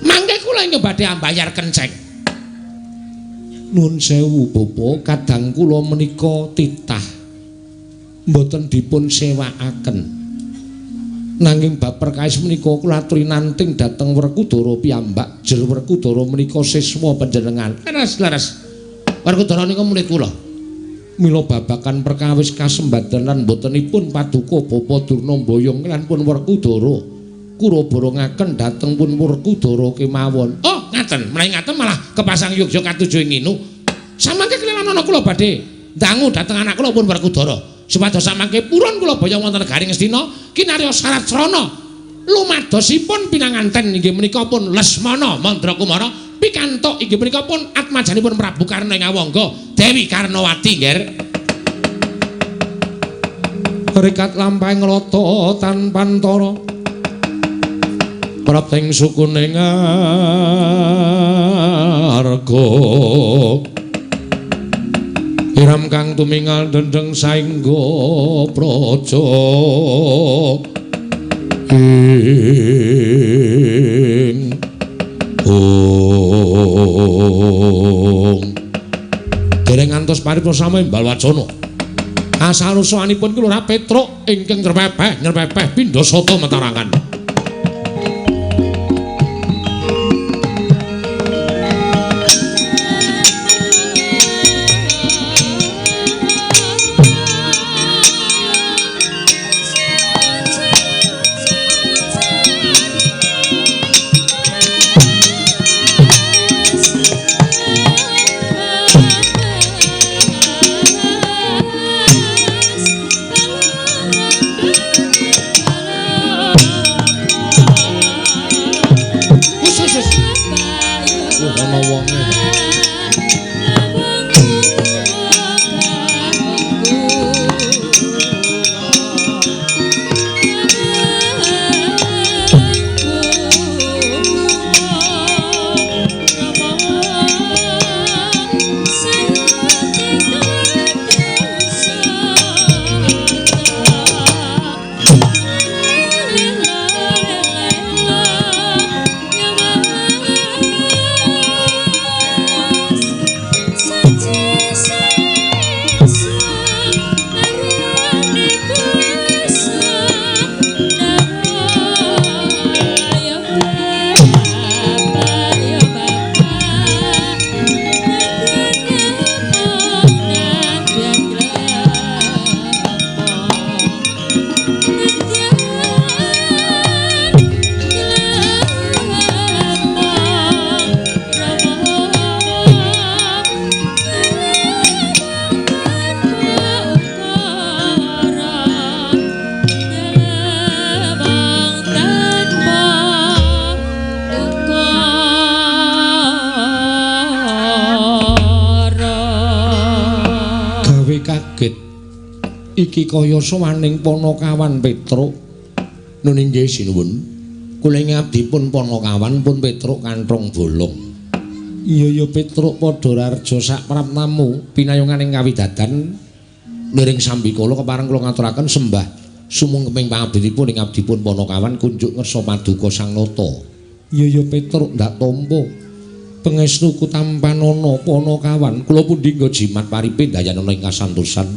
Mangke kula ingkang badhe ambayar kenceng. Nun sewu Bapak, kadang kula menika titah mboten dipun sewakaken. Nanging bab perkawis menika kula aturi nanting dhateng Werkudara piyambak. Jer Werkudara menika siswa panjenengan. Leres. Werkudara nika murid kula. Mila babakan perkawis kasembadan botenipun paduka Bapak Durna Boyong lan pun Werkudara kula borongaken dhateng pun Werkudara kemawon. Oh, ngaten, menawi ngaten malah kepasang yogya katujuh ing nginu. Samangke keliyan ana kula badhe dangu dhateng anak kula pun Werkudara. Supados samangke purun kula boyong wonten negari Ngastina kinarya Saratsrana lumadosipun pinanganten inggih menika pun Lesmana Mandra Kumara pikantuk inggih menika pun atmajanipun Prabu Karna ing Ngawangga Dewi Karnawati nggih. Rikat lampahing rata tanpa antara prapting sukuning arga iram kang tumingal dendeng saengga praja ing dereng ngantos paripurna sami Balwacana asarusanipun kula Petruk ingkang nyerpepeh pindha sata matarangan. Iki kaya sowaning Panakawan Petruk. Nun inggih sinuwun. Kula ngabdipun Panakawan pun Petruk kanthong bolong. Iya ya Petruk padha rarja sak praptamu pinayunganing kawidadan niring sambikala kepareng kula ngaturaken sembah sumungkeping pangabdinipun ing abdipun Panakawan kunjuk ngersa paduka Sang Nata. Iya ya Petruk ndak tampa. Pangestuku tampanana Panakawan kula pundi nggo jimat paripe dayanana ing kasantosan.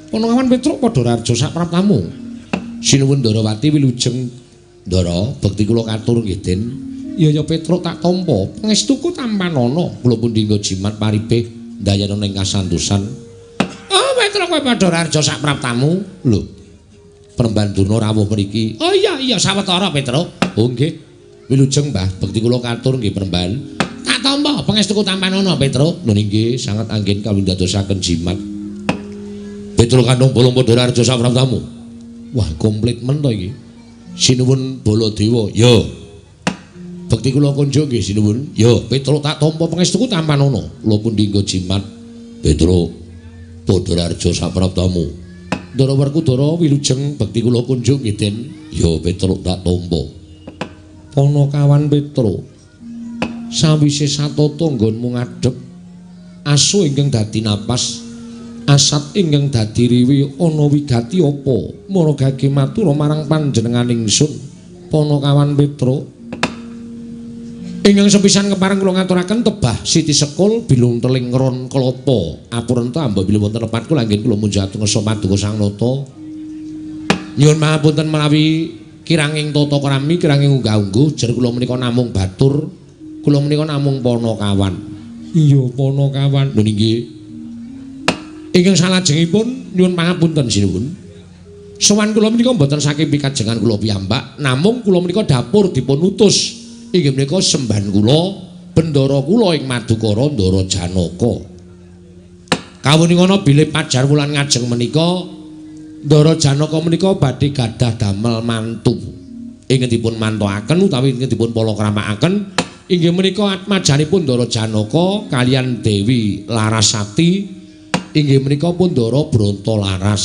Panakawan Petruk padha rarja sak praptamu. Sinuwun Ndarawati wilujeng Ndara bekti kula katur nggih Den. Iya ya Petruk tak tampa. Pangestuku tampanana kula pundi nggo jimat paripe dayanana ing kasantosan. Oh Petruk kowe padha rarja sak praptamu. Lho. Penemban Durna rawuh mriki. Oh iya sawetara Petruk. Oh nggih. Wilujeng Mbah bekti kula katur nggih Penemban. Tak tampa pangestuku tampanana Petruk. Lho nggih sanget anggen kawindadosaken jimat. Petruk kandhung bolong padha rarja sak praptamu. Wah, komplit men to iki. Sinuwun Baladewa. Yo. Bekti kula kunjuk nggih sinuwun. Yo, Petruk tak tampa pangestuku tampanana. Kula pundi nggo jimat. Petruk padha rarja sak praptamu. Ndara Werkudara wilujeng bekti kula kunjuk nggih Den. Yo, Petruk tak tampa. Panakawan Petruk. Sawise satata nggonmu ngadhep asu ingkang dadi napas asat ingkang dadi riwi ana wigati apa maragake matura marang panjenenganing ingsun Panakawan Petruk ingkang sepisan kepareng kula ngaturaken tebah Siti Sekul bilung teling ron kelapa apurenta amba bilih wonten lepat kula anggen kula munjatuh ngesa paduka Sang Nata nyuwun pangapunten menawi kiranging tata krami kiranging unggah-ungguh jer kula menika namung batur kula menika namung Panakawan. Iya Panakawan. Lho nggih. Ingkang salajengipun nyuwun pangapunten sinuwun. Sowan kula menika mboten saking pikajengan kula piyambak, namung kula menika dapur dipun utus. Inggih menika sembahan kula, bendara kula ing Madukara Ndara Janaka. Kawuningono bilih pajar wulan ngajeng menika Ndara Janaka menika badhe gadah damel mantu. Ingkang dipun mantuaken utawi ingkang dipun palakramaken inggih menika atmajanipun Ndara Janaka kaliyan Dewi Larasati. Inggih menika Pandhara Brantalaras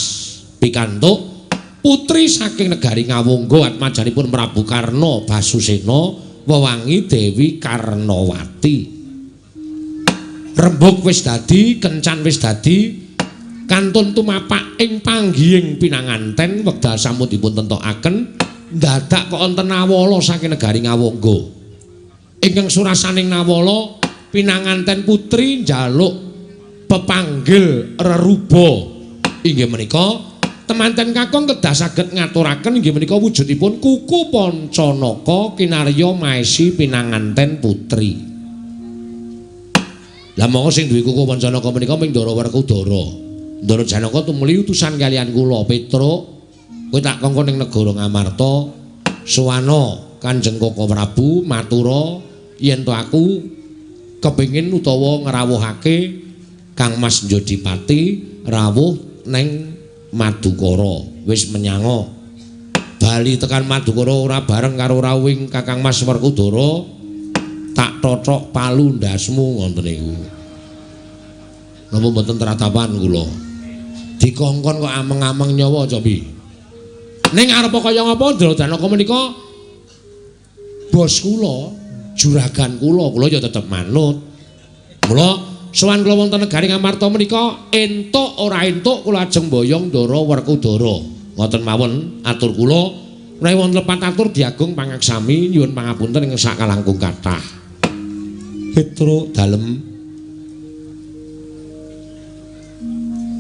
pikantuk putri saking negari Ngawangga atmajanipun Prabu Karna Basusena wewangi Dewi Karnawati. Rembug wis dadi, kencan wis dadi, kantun tumapak ing panggihing pinanganten wekdal sampun dipun tentokaken dadak kok enten awala saking negari Ngawangga. Ingkang surasaning nawala pinanganten putri njaluk pepanggil reruba inggih menika temanten kakung kedah saged ngaturaken inggih menika wujudipun kuku Pancanaka kinarya maesi pinanganten putri. Lah monggo sing duwe kuku Pancanaka menika ming Ndara Werkudara. Ndara Janaka tumuli utusan kaliyan kula Petruk. Kowe tak kongkon ning negara Ngamarta suwana Kanjeng Koko Prabu matura yen to aku kepengin utawa ngrawuhake Kang Mas Njodipati rawuh neng Madukara wis menyanga bali tekan Madukara ora bareng karo rawuhing Kakang Mas Werkudara tak totok palu ndasmu ngoten niku napa mboten tratapan kula dikongkon kok ameng-ameng nyawa cobi ning arep kaya ngapa Ndara Janaka menika bos kula juragan kula ya tetep manut mula sowan kula wonten negari Ngamarta menika entuk ora entuk kula ajeng mboyong Ndara Werkudara. Ngoten mawon atur kula menawi wonten lepat atur diagung pangaksami nyuwun pangapunten ing sakalangkung kathah. Petruk dalem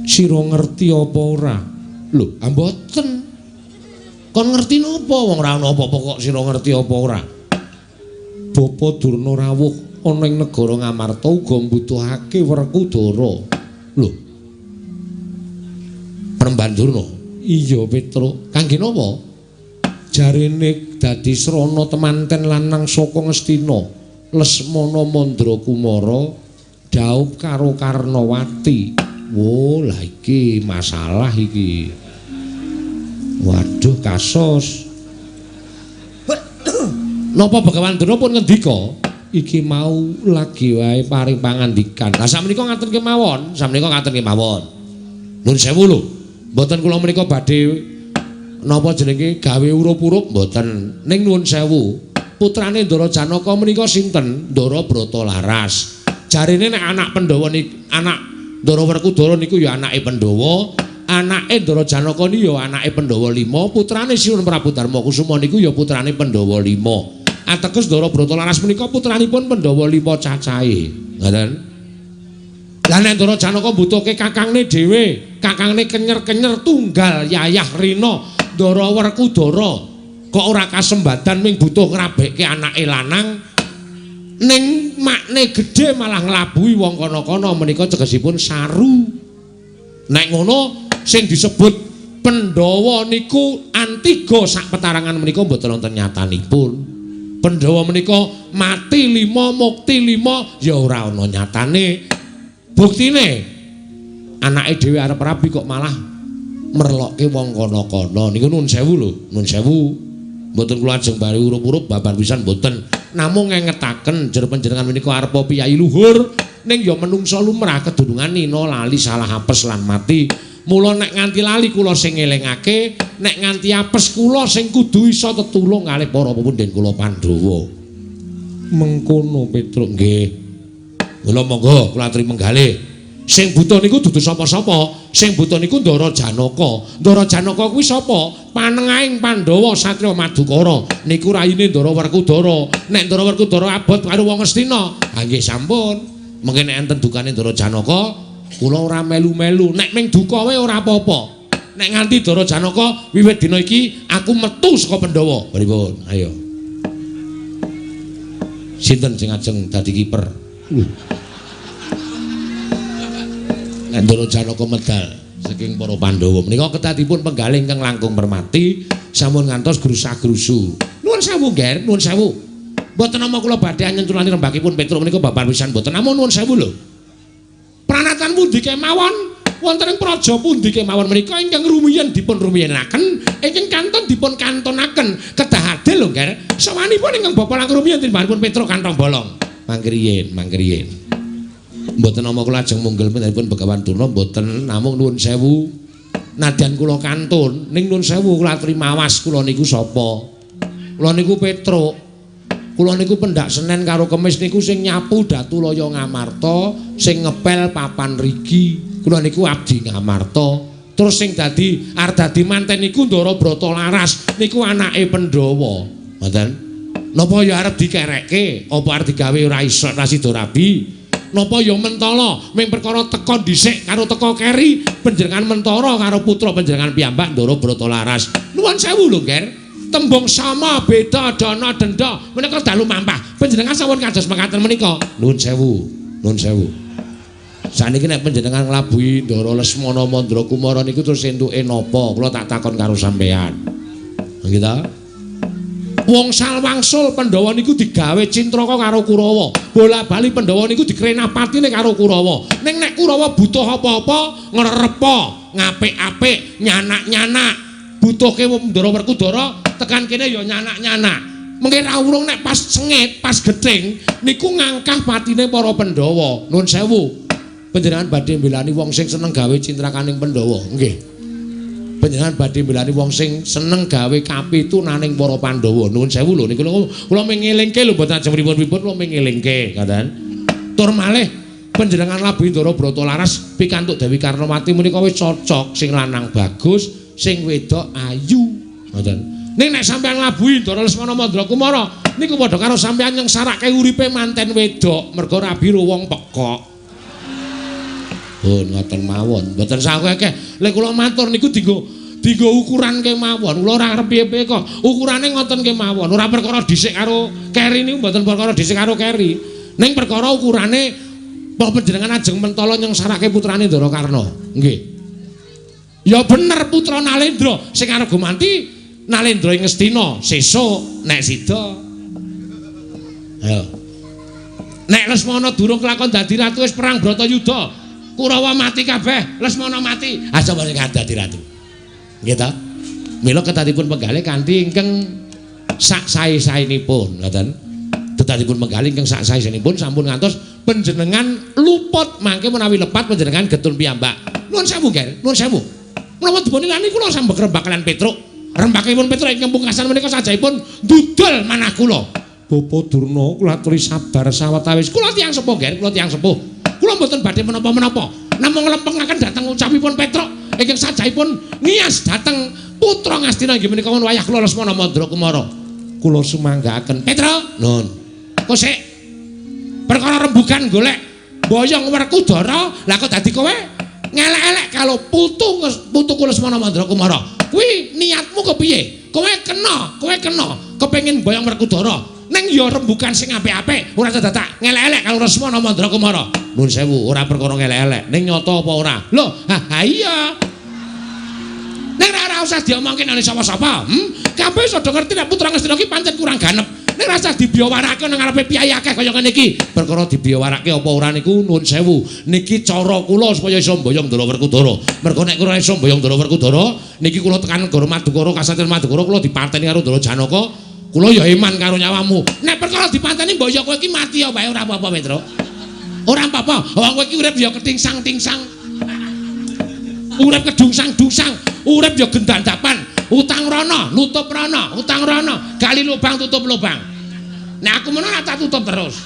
sira ngerti apa ora? Lho, mboten. Kon ngerti napa wong ora ana apa-apa kok sira ngerti apa ora? Bapa Durna rawuh ana ing negara Ngamarta uga mbutuhake Werkudara. Lho. Penemban Durna. Iya Petruk. Kangge napa? Jarene dadi srana temanten lanang saka Ngastina, Lesmana Mandrakumara dhaup karo Karnawati. Wo, lah iki masalah iki. Waduh kasos. Napa Begawan Durna pun ngendika? Iki mau lagi wae paring pangandikan. Lah sakmenika ngaten kemawon, sakmenika ngaten kemawon. Nuwun sewu lho. Mboten kula menika badhe napa jenenge gawe urup-urup mboten. Ning nuwun sewu, putrane Ndara Janaka menika sinten? Ndara Bratalaras. Jarine nek anak Pandhawa anak Ndara Werkudara niku ya anake Pandhawa, anake Ndara Janaka niku ya anake Pandhawa 5, putrane Sinuhun Prabu Darmakusuma niku ya putrane Pandhawa 5. Ateges Ndara Bratalaras menika putranipun Pandhawa 5 cacahe. Ngoten. Lah nek Ndara Janaka mbutuhke kakangne dhewe, kakangne kenyer-kenyer tunggal Yayah Rina Ndara Werkudara kok ora kasembadan ming butuh ngrabekke anake lanang ning makne gedhe malah nglabuhi wong kana-kana menika tegesipun saru. Nek ngono sing disebut Pandhawa niku antiga sak petarangan menika mboten wonten nyatanipun. Pandhawa menika mati 5 mukti 5 ya ora ana nyatane. Buktine anake dhewe arep rabi kok malah merlokke wong kana-kana. Niku nuwun sewu lho, nuwun sewu. Mboten kula ajeng bari urup-urup babar pisan mboten. Namung ngengetaken jer panjenengan menika arepa piyai luhur ning ya menungsa lumrah kedunungan nina lali salah apes lan mati. Mula nek nganti lali kula sing ngelingake, nek nganti apes kula sing kudu iso tetulung kalih para pepundhen kula Pandhawa. Mengkono Petruk nggih. Mula monggo kula aturi menggalih. Sing buta niku dudu sapa-sapa, sing buta niku Ndara Janaka. Ndara Janaka kuwi sapa? Panengahing Pandhawa Satriya Madukara. Niku rayine Ndara Werkudara. Nek Ndara Werkudara abot karo wong Astina, ha nggih sampun. Mengke nek enten dukane Ndara Janaka, kula ora melu-melu. Nek ming duka wae ora apa-apa. Nek nganti Ndara Janaka wiwit dina iki aku metu saka Pandhawa. Pripun? Ayo. Sinten sing ajeng dadi kiper? Ndara Janaka medal saking para Pandhawa menika ketatipun penggalih ingkang langkung mermati sampun ngantos grusak-grusu. Nuwun sewu, Ger, nuwun sewu. Mboten nama kula badhe nyenculani rembakipun Petruk menika babar pisan mboten namung nuwun sewu lho. Pranatan pundi kemawon wonten ing praja pundi kemawon menika ingkang rumiyin dipun rumiyenaken, ingkang kantun dipun kantunaken kedah adil lho, Ger. Sawanipun ingkang bapa langkung rumiyin tinbaripun Petruk kantong bolong. Mangkriyen, mangkriyen. Mboten nama kula ajeng munggel pun Begawan Durna mboten namung nuwun sewu. Nadyan kula kantun ning nuwun sewu kula aturi mawas kula niku sapa? Kula niku Petruk. Kula niku pendak Senen karo Kemis niku sing nyapu Datulaya Ngamarta, sing ngepel papan rigi. Kula niku abdi Ngamarta. Terus sing dadi arep dadi manten niku Ndara Bratalaras niku anake Pandhawa. Ngoten. Napa ya arep dikerekke? Apa arep digawe ora iso Sida Rabi? Napa ya mentala ming perkara teka dhisik karo teka keri panjenengan mentara karo putra panjenengan piyambak Ndara Bratalaras. Nuwun sewu lho, Ger. Tembung sama beda dana denda menika dalu mampah. Panjenengan sampun kados mekaten menika. Nuwun sewu, nuwun sewu. Saniki nek panjenengan nglabuhi Ndara Lesmana Mandra Kumara niku terus entuke napa? Kula tak takon karo sampean. Nggih ta? Wong salwangsul Pandhawa niku digawe cintraka karo Kurawa. Bola-bali Pandhawa niku dikrenah patine karo Kurawa. Ning nek Kurawa butuh apa-apa, ngrerepa, ngapik-apik, nyanak-nyanak. Butuhke Ndara Werkudara, tekan kene ya nyanak-nyanak. Mengke ra urung nek pas sengit, pas gething niku ngangkah patine para Pandhawa. Nuwun sewu. Panjenengan badhe mbelani wong sing seneng gawe cintrakaning Pandhawa. Nggih. Panjenengan badhe mbelani wong sing seneng gawe kapitunaning para Pandhawa. Nuwun sewu lho niku kula mengelingke lho mboten ajeng pripun-pripun kula mengelingke ngoten. Tur malih panjenengan labuhi Ndara Bratalaras pikantuk Dewi Karnawati menika wis cocok, sing lanang bagus, sing wedok ayu. Ngoten. Ning nek sampeyan labuhi Ndara Lesmana Mandra Kumara niku padha karo sampeyan nyengsarake uripe manten wedok mergo rabi wong pekok. Oh, ngoten mawon. Mboten sakake. Lek kula matur niku dienggo ukuran kemawon. Kula ora arep piye-piye kok. Ukurane ngoten kemawon. Ora perkara dhisik karo keri niku mboten perkara dhisik karo keri. Ning perkara ukurane apa panjenengan ajeng mentala nyengsarake putrane Ndara Karna. Nggih. Ya bener putra Nalendra sing arep gumanti Nalendra ing Ngastina sesuk nek sida. Ayo. Nek Lesmana durung kelakon dadi ratu wis perang Bratayuda. Kurawa mati kabeh, Lesmana mati. Asa mriki dadi ratu. Nggih ta? Mila ketatipun penggalih kanthi ingkang sak sae-saenipun, ngoten. Ketatipun penggalih ingkang sak sae-saenipun sampun ngantos panjenengan luput mangke menawi lepat panjenengan getun piyambak. Nuwun sewu, Ger. Nuwun sewu. Menawa dipun ilani kula sambek rembak kalian Petruk. Rembakipun Petruk ingkang pungkasan menika sajaipun dudul manah kula. Bapak Durna kula aturi sabar sawetawis. Kula tiyang sepuh, Ger, kula tiyang sepuh. Kula mboten badhe menapa-menapa. Namung nglempengaken dhateng ucapipun Petruk ingkang sajaipun ngias dhateng putra Ngastina inggih menika wayah kula Lesmana Mandra Kumara. Kula sumanggaaken Petruk. Nun. Kosek. Perkara rembugan golek boyong Werkudara, lah kok dadi kowe ngelek-elek kalau putuku Lesmana Mandra Kumara. Kuwi niatmu kepiye? Kowe kena kepengin boyong Werkudara. Neng ya rembugan sing apik-apik, ora dadak ngelek-elek karo Lesmana Mandra Kumara. Nuwun sewu, ora perkara ngelek-elek, ning nyata apa ora? Lho, ha iya. Nek ora usah diomongke nang sapa-sapa. Kabeh iso ngerti nek putra Ngastina ki pancen kurang ganep. Nek ora usah dibiyawarake nang ngarepe piyai akeh kaya ngene iki. Perkara dibiyawarake apa ora niku nuwun sewu. Niki cara kula supaya iso mboyong Ndara Werkudara. Mergo nek ora iso mboyong Ndara Werkudara, niki kula tekan negara Madukara, Kasatriyan Madukara kula dipateni karo Ndara Janaka. Kula ya iman karo nyawamu. Nek perkara dipateni mbok ya kowe iki mati ya wae ora apa-apa, Petruk. Ora apa-apa. Wong kowe iki urip ya ketingsang-tingsang. Urip kedungsang-dungsang, urip ya gendandapan. Utang rono, nutup rono, utang rono, gali lubang tutup lubang. Nek aku menawa tak tutup terus.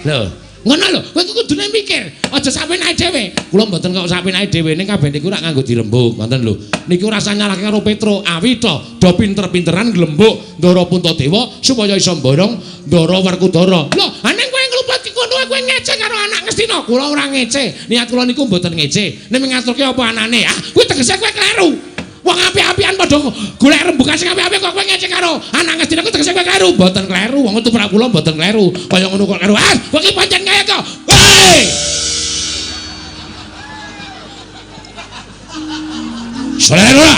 Lho, ngono lho, kowe iki kudune mikir, aja sapenake dhewe. Kula mboten kok sapenake dhewe, ning kabeh niku rak nganggo dirembuk, ngoten lho. Niku rasa nyalahke karo Petruk, awit do pinter-pinteran glembuk Ndara Puntadewa supaya iso mborong Ndara Werkudara. Lho, ning kowe ngluput ngono kowe ngece karo anak Ngastina. Kula ora ngece. Niat kula niku mboten ngece. Nek ngaturke apa anane, kuwi tegese kowe kleru. Wong apik-apikan padha golek rembugan sing apik-apik kok kowe ngece karo anak Ngastina ku tegese kowe kleru. Mboten kleru, wong tumrap kula mboten kleru. Kaya ngono kok kleru. Kowe iki pancen kaya kok. Hei! Selera.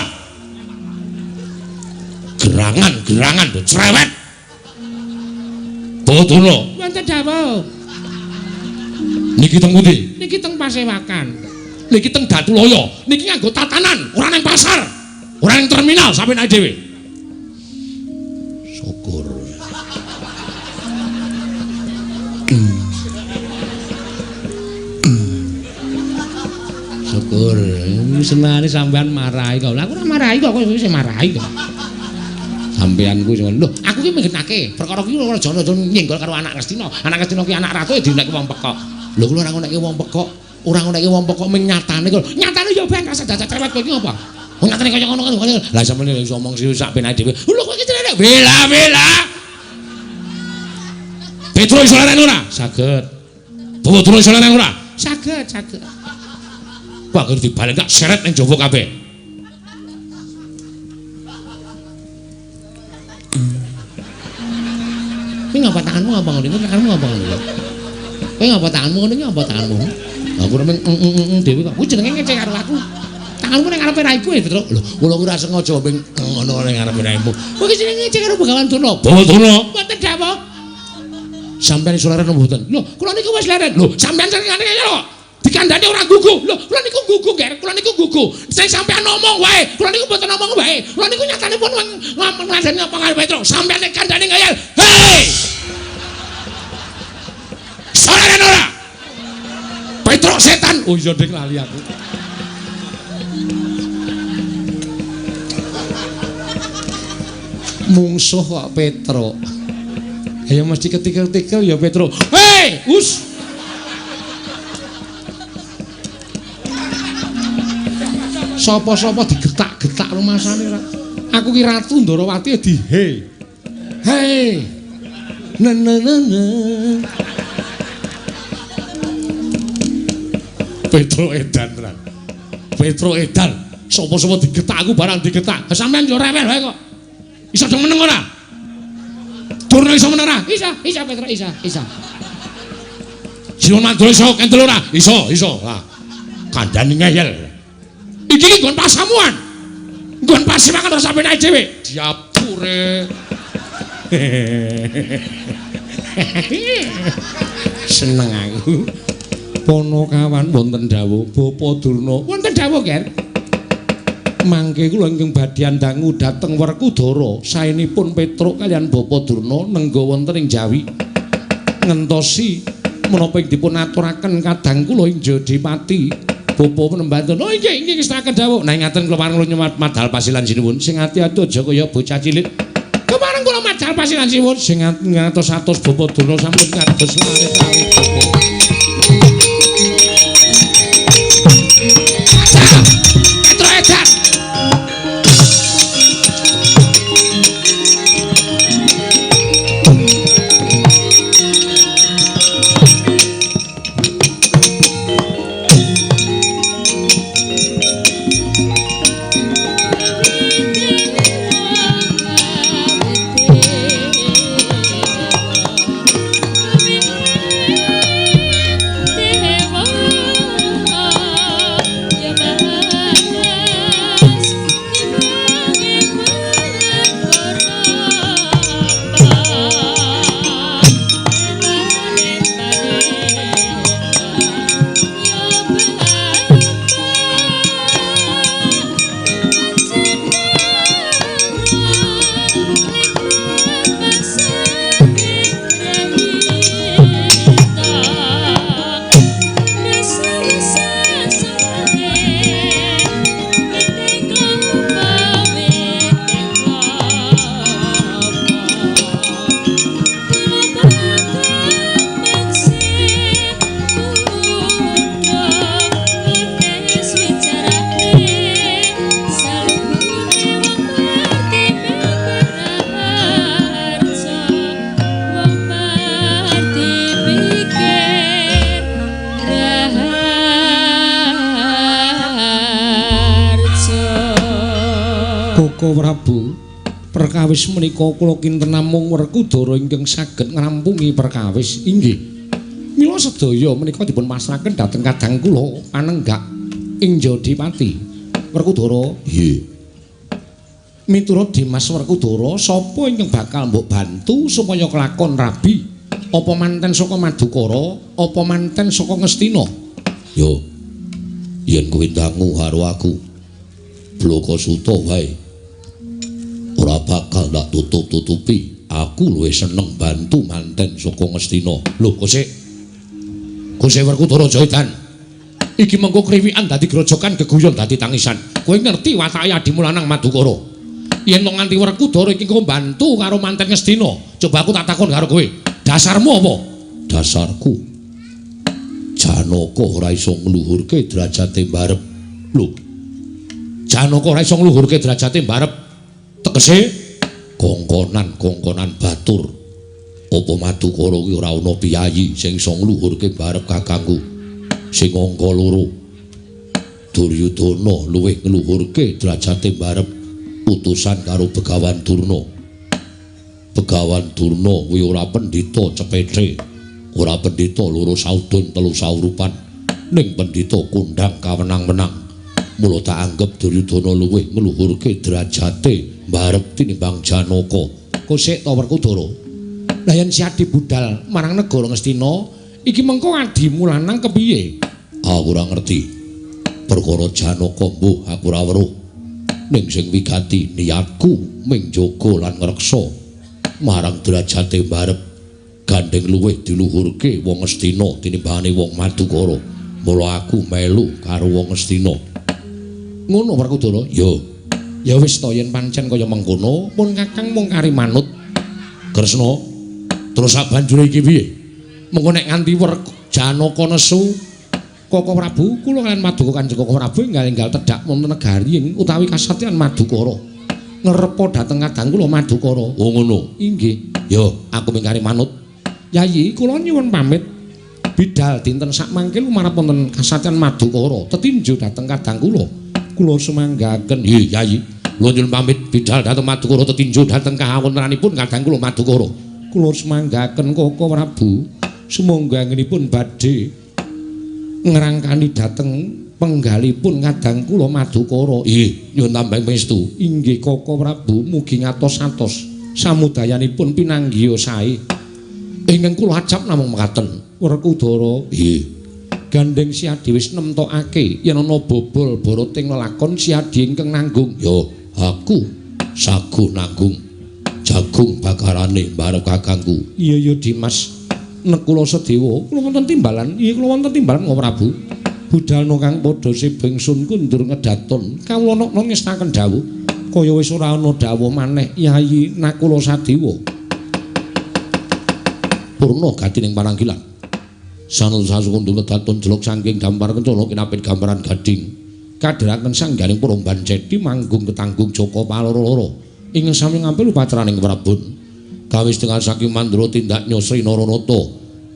Gerangan cerewet. Bodona. Wonten dawuh. Niki teng pundi? Niki teng Pasewakan. Niki teng Datulaya. Niki nganggo tatanan, ora ning pasar. Ora ning terminal sampeyan dhewe. Syukur. Syukur. Senane sampean marahi kok. Lah aku ora marahi kok, kowe sing marahi kok. Sampeyan kuwi lho, aku ki menggenake. Perkara ki ora jana nyenggol karo anak Ngastina. Anak Ngastina ki anak ratu dinekke wong pekok. Lho kula ora ngonekke wong pekok. Ora ngonekke wong pekok ming nyatane kok. Nyatane ya ben rasa dadak cerewet kowe iki apa? Wong nyatane kaya ngono kan. Lah sampeyan iso omong sih sak penake dhewe. Lho kowe iki cerewet. Bela. Petruk iso leren ora? Saged. Bodona iso leren ora? Saged. Wah, kudu dibalik gak seret ning Jawa kabeh. Kuwi ngapa tanganmu ngapa ngono? Tanganmu ngapa ngono? Kowe ngapa tanganmu ngono iki ngapa tanganmu? Aku ora dhewe kok. Kuwi jenenge ngece karo aku. Tanganmu ning ngarepe raiku ya, Petruk. Lho, kula ora sengaja ping ngono ning ngarepe raimu. Kowe iki jenenge ngece karo Begawan Durna. Bodana. Mboten dawuh. Sampeyan iso leren mboten? Lho, kula niku wis leren. Lho, sampeyan sing ngene kaya kok. Dikandani ora gugu. Lho, kula niku gugu, Ger. Kula niku gugu. Sing sampeyan ngomong wae. Kula niku mboten ngomong wae. Kula niku nyatane pun ngomong ngandani apa karo Petruk. Sampeyan nek kandhane ngayal. Hei! Soren ora. Petruk setan. Oh iya Dek lali aku. Mungsuh kok Petruk. Ya mesti ketikel-tikel ya Petruk. Hei, us. Sapa-sapa digetak-getak rumasane ra. Aku ki Ratu Ndarawati di hei. Petruk edan tenan. Petruk edan. Sapa-sapa digetak aku barang digetak. Sampeyan yo rewel wae kok. Iso dong meneng ora? Durna iso meneng ora? Isa Petruk isa. Sinuwun mandura iso kentel ora? Iso. Lah. Kandhane ngeyel. Iki nggon pasamuan. Nggon pasimakan ora sampeyan ae dhewe. Diapure. Seneng aku. Ponokawan wonten dawuh Bapak Durna. Wonten dawuh, Ger. Mangke kula ingkang badhe ndangu dhateng Werkudara saenipun Petruk kaliyan Bapak Durna nengga wonten ing Jawi. Ngentosi menapa dipun aturaken kadang kula ing Jodipati Bopo penembanten. Oh inggih ngestaken dawuh. Nah ngaten kula paring kula madhal pasilan sinuwun. Sing ati-ati aja kaya bocah cilik. Kemareng kula madhal pasilan sinuwun sing ngatos-atos Bapak Durna sampun kados larit kawit. Prabu perkawis menika kula kinten namung Werkudara ingkang saged ngrampungi perkawis inggih mila sedaya menika dipun pasrahaken dhateng kadang kula panenggak ing Jodipati Werkudara nggih miturut Dimas Werkudara sapa ingkang bakal mbok bantu supaya kelakon rabi apa manten saka Madukara apa manten saka Ngastina yo yen kowe dangu karo aku Blokasuta wae ora bakal ndak tutup-tutupi aku luwih seneng bantu manten saka Ngastina lho Kose Werkudara Jaitan iki mengko kriwikan dadi grojokan geguyon dadi tangisan kowe ngerti watake adimu lanang Madukara yen to nganti Werkudara iki kok bantu karo manten Ngastina coba aku tak takon karo kowe dasarmu apa dasarku Janaka ora iso ngluhurke derajate mbarep lho Janaka ora iso ngluhurke derajate mbarep tegese kongkonan batur apa Madukara kuwi ora ana piyayi sing iso ngluhurke barep kakangku sing angka loro Duryudana luwih ngluhurke derajate barep utusan karo Begawan Durna kuwi ora pendhita cepethe ora pendhita loro saudon telu saurupan ning pendhita kondang kawenang-wenang mula tak anggap Duryudana luwih ngluhurke derajate mbarep tinimbang Janaka. Kosek ta Werkudara. Lah yen si adi budal marang negara Ngastina, iki mengko adimu lanang kepiye? Aku ora ngerti. Perkara Janaka mbuh aku ora weruh. Ning sing wigati niatku ming jaga lan ngreksa marang derajate mbarep gandeng luwih diluhurke wong Ngastina tinimbangane wong Madukara. Mula aku melu karo wong Ngastina. Ngono Werkudara? Ya wis to yen pancen kaya mengkono pun Kakang mung kari manut Kresna terus sak banjure iki piye mengko nek nganti Janaka nesu Koko Prabu kula kaliyan Madukara Kanjeng Koko Prabu enggal tedhak wonten negari utawi kasatyan Madukara ngrepa dhateng kadang kula Madukara oh ngono inggih ya aku mung kari manut Yayi kula nyuwun pamit bidal dinten sak mangke lumarep wonten kasatyan Madukara tetinju dhateng kadang kula semanggaken nggih Yayi kula nyuwun pamit bidal dhateng Madukara tetinju dhateng kawontenanipun kadang kula Madukara kula semanggaken Koko Prabu sumangga ngenipun badhe ngrangkani dhateng penggalipun kadang kula Madukara nggih nyuwun tambah pangestu inggih Koko Prabu mugi ngatos-atos samudayanipun pinanggiya sae ingkang kula acap namung mekaten Werkudara nggih gandeng Si Adi wis nemtokake yen ana bobol boroting lelakon Si Adi ingkang nanggung ya aku sagu nanggung jagung bakarane barep kakangku iya Dimas nek kula sedewa kula wonten timbalan iya kula wonten timbalan Koko Prabu budalna kang padha sibeng sun kundur ngedaton kawula ana ngestaken dawuh kaya wis ora ana dawuh maneh Yayi Nakula Sadewa purna gatining pananggilan sanul sasukundul ngedaton jeluk saking gambar kencana kinapit gambaran gading kadheraken sangganing Promban Cedi manggung ketanggung Joko Paloro ing sami ngampil patraning Prabun gawis dengan saking Mandura tindak nyosri Naranata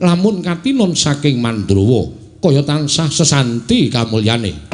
lamun katinon saking Mandrawa kaya tansah sesanti kamulyane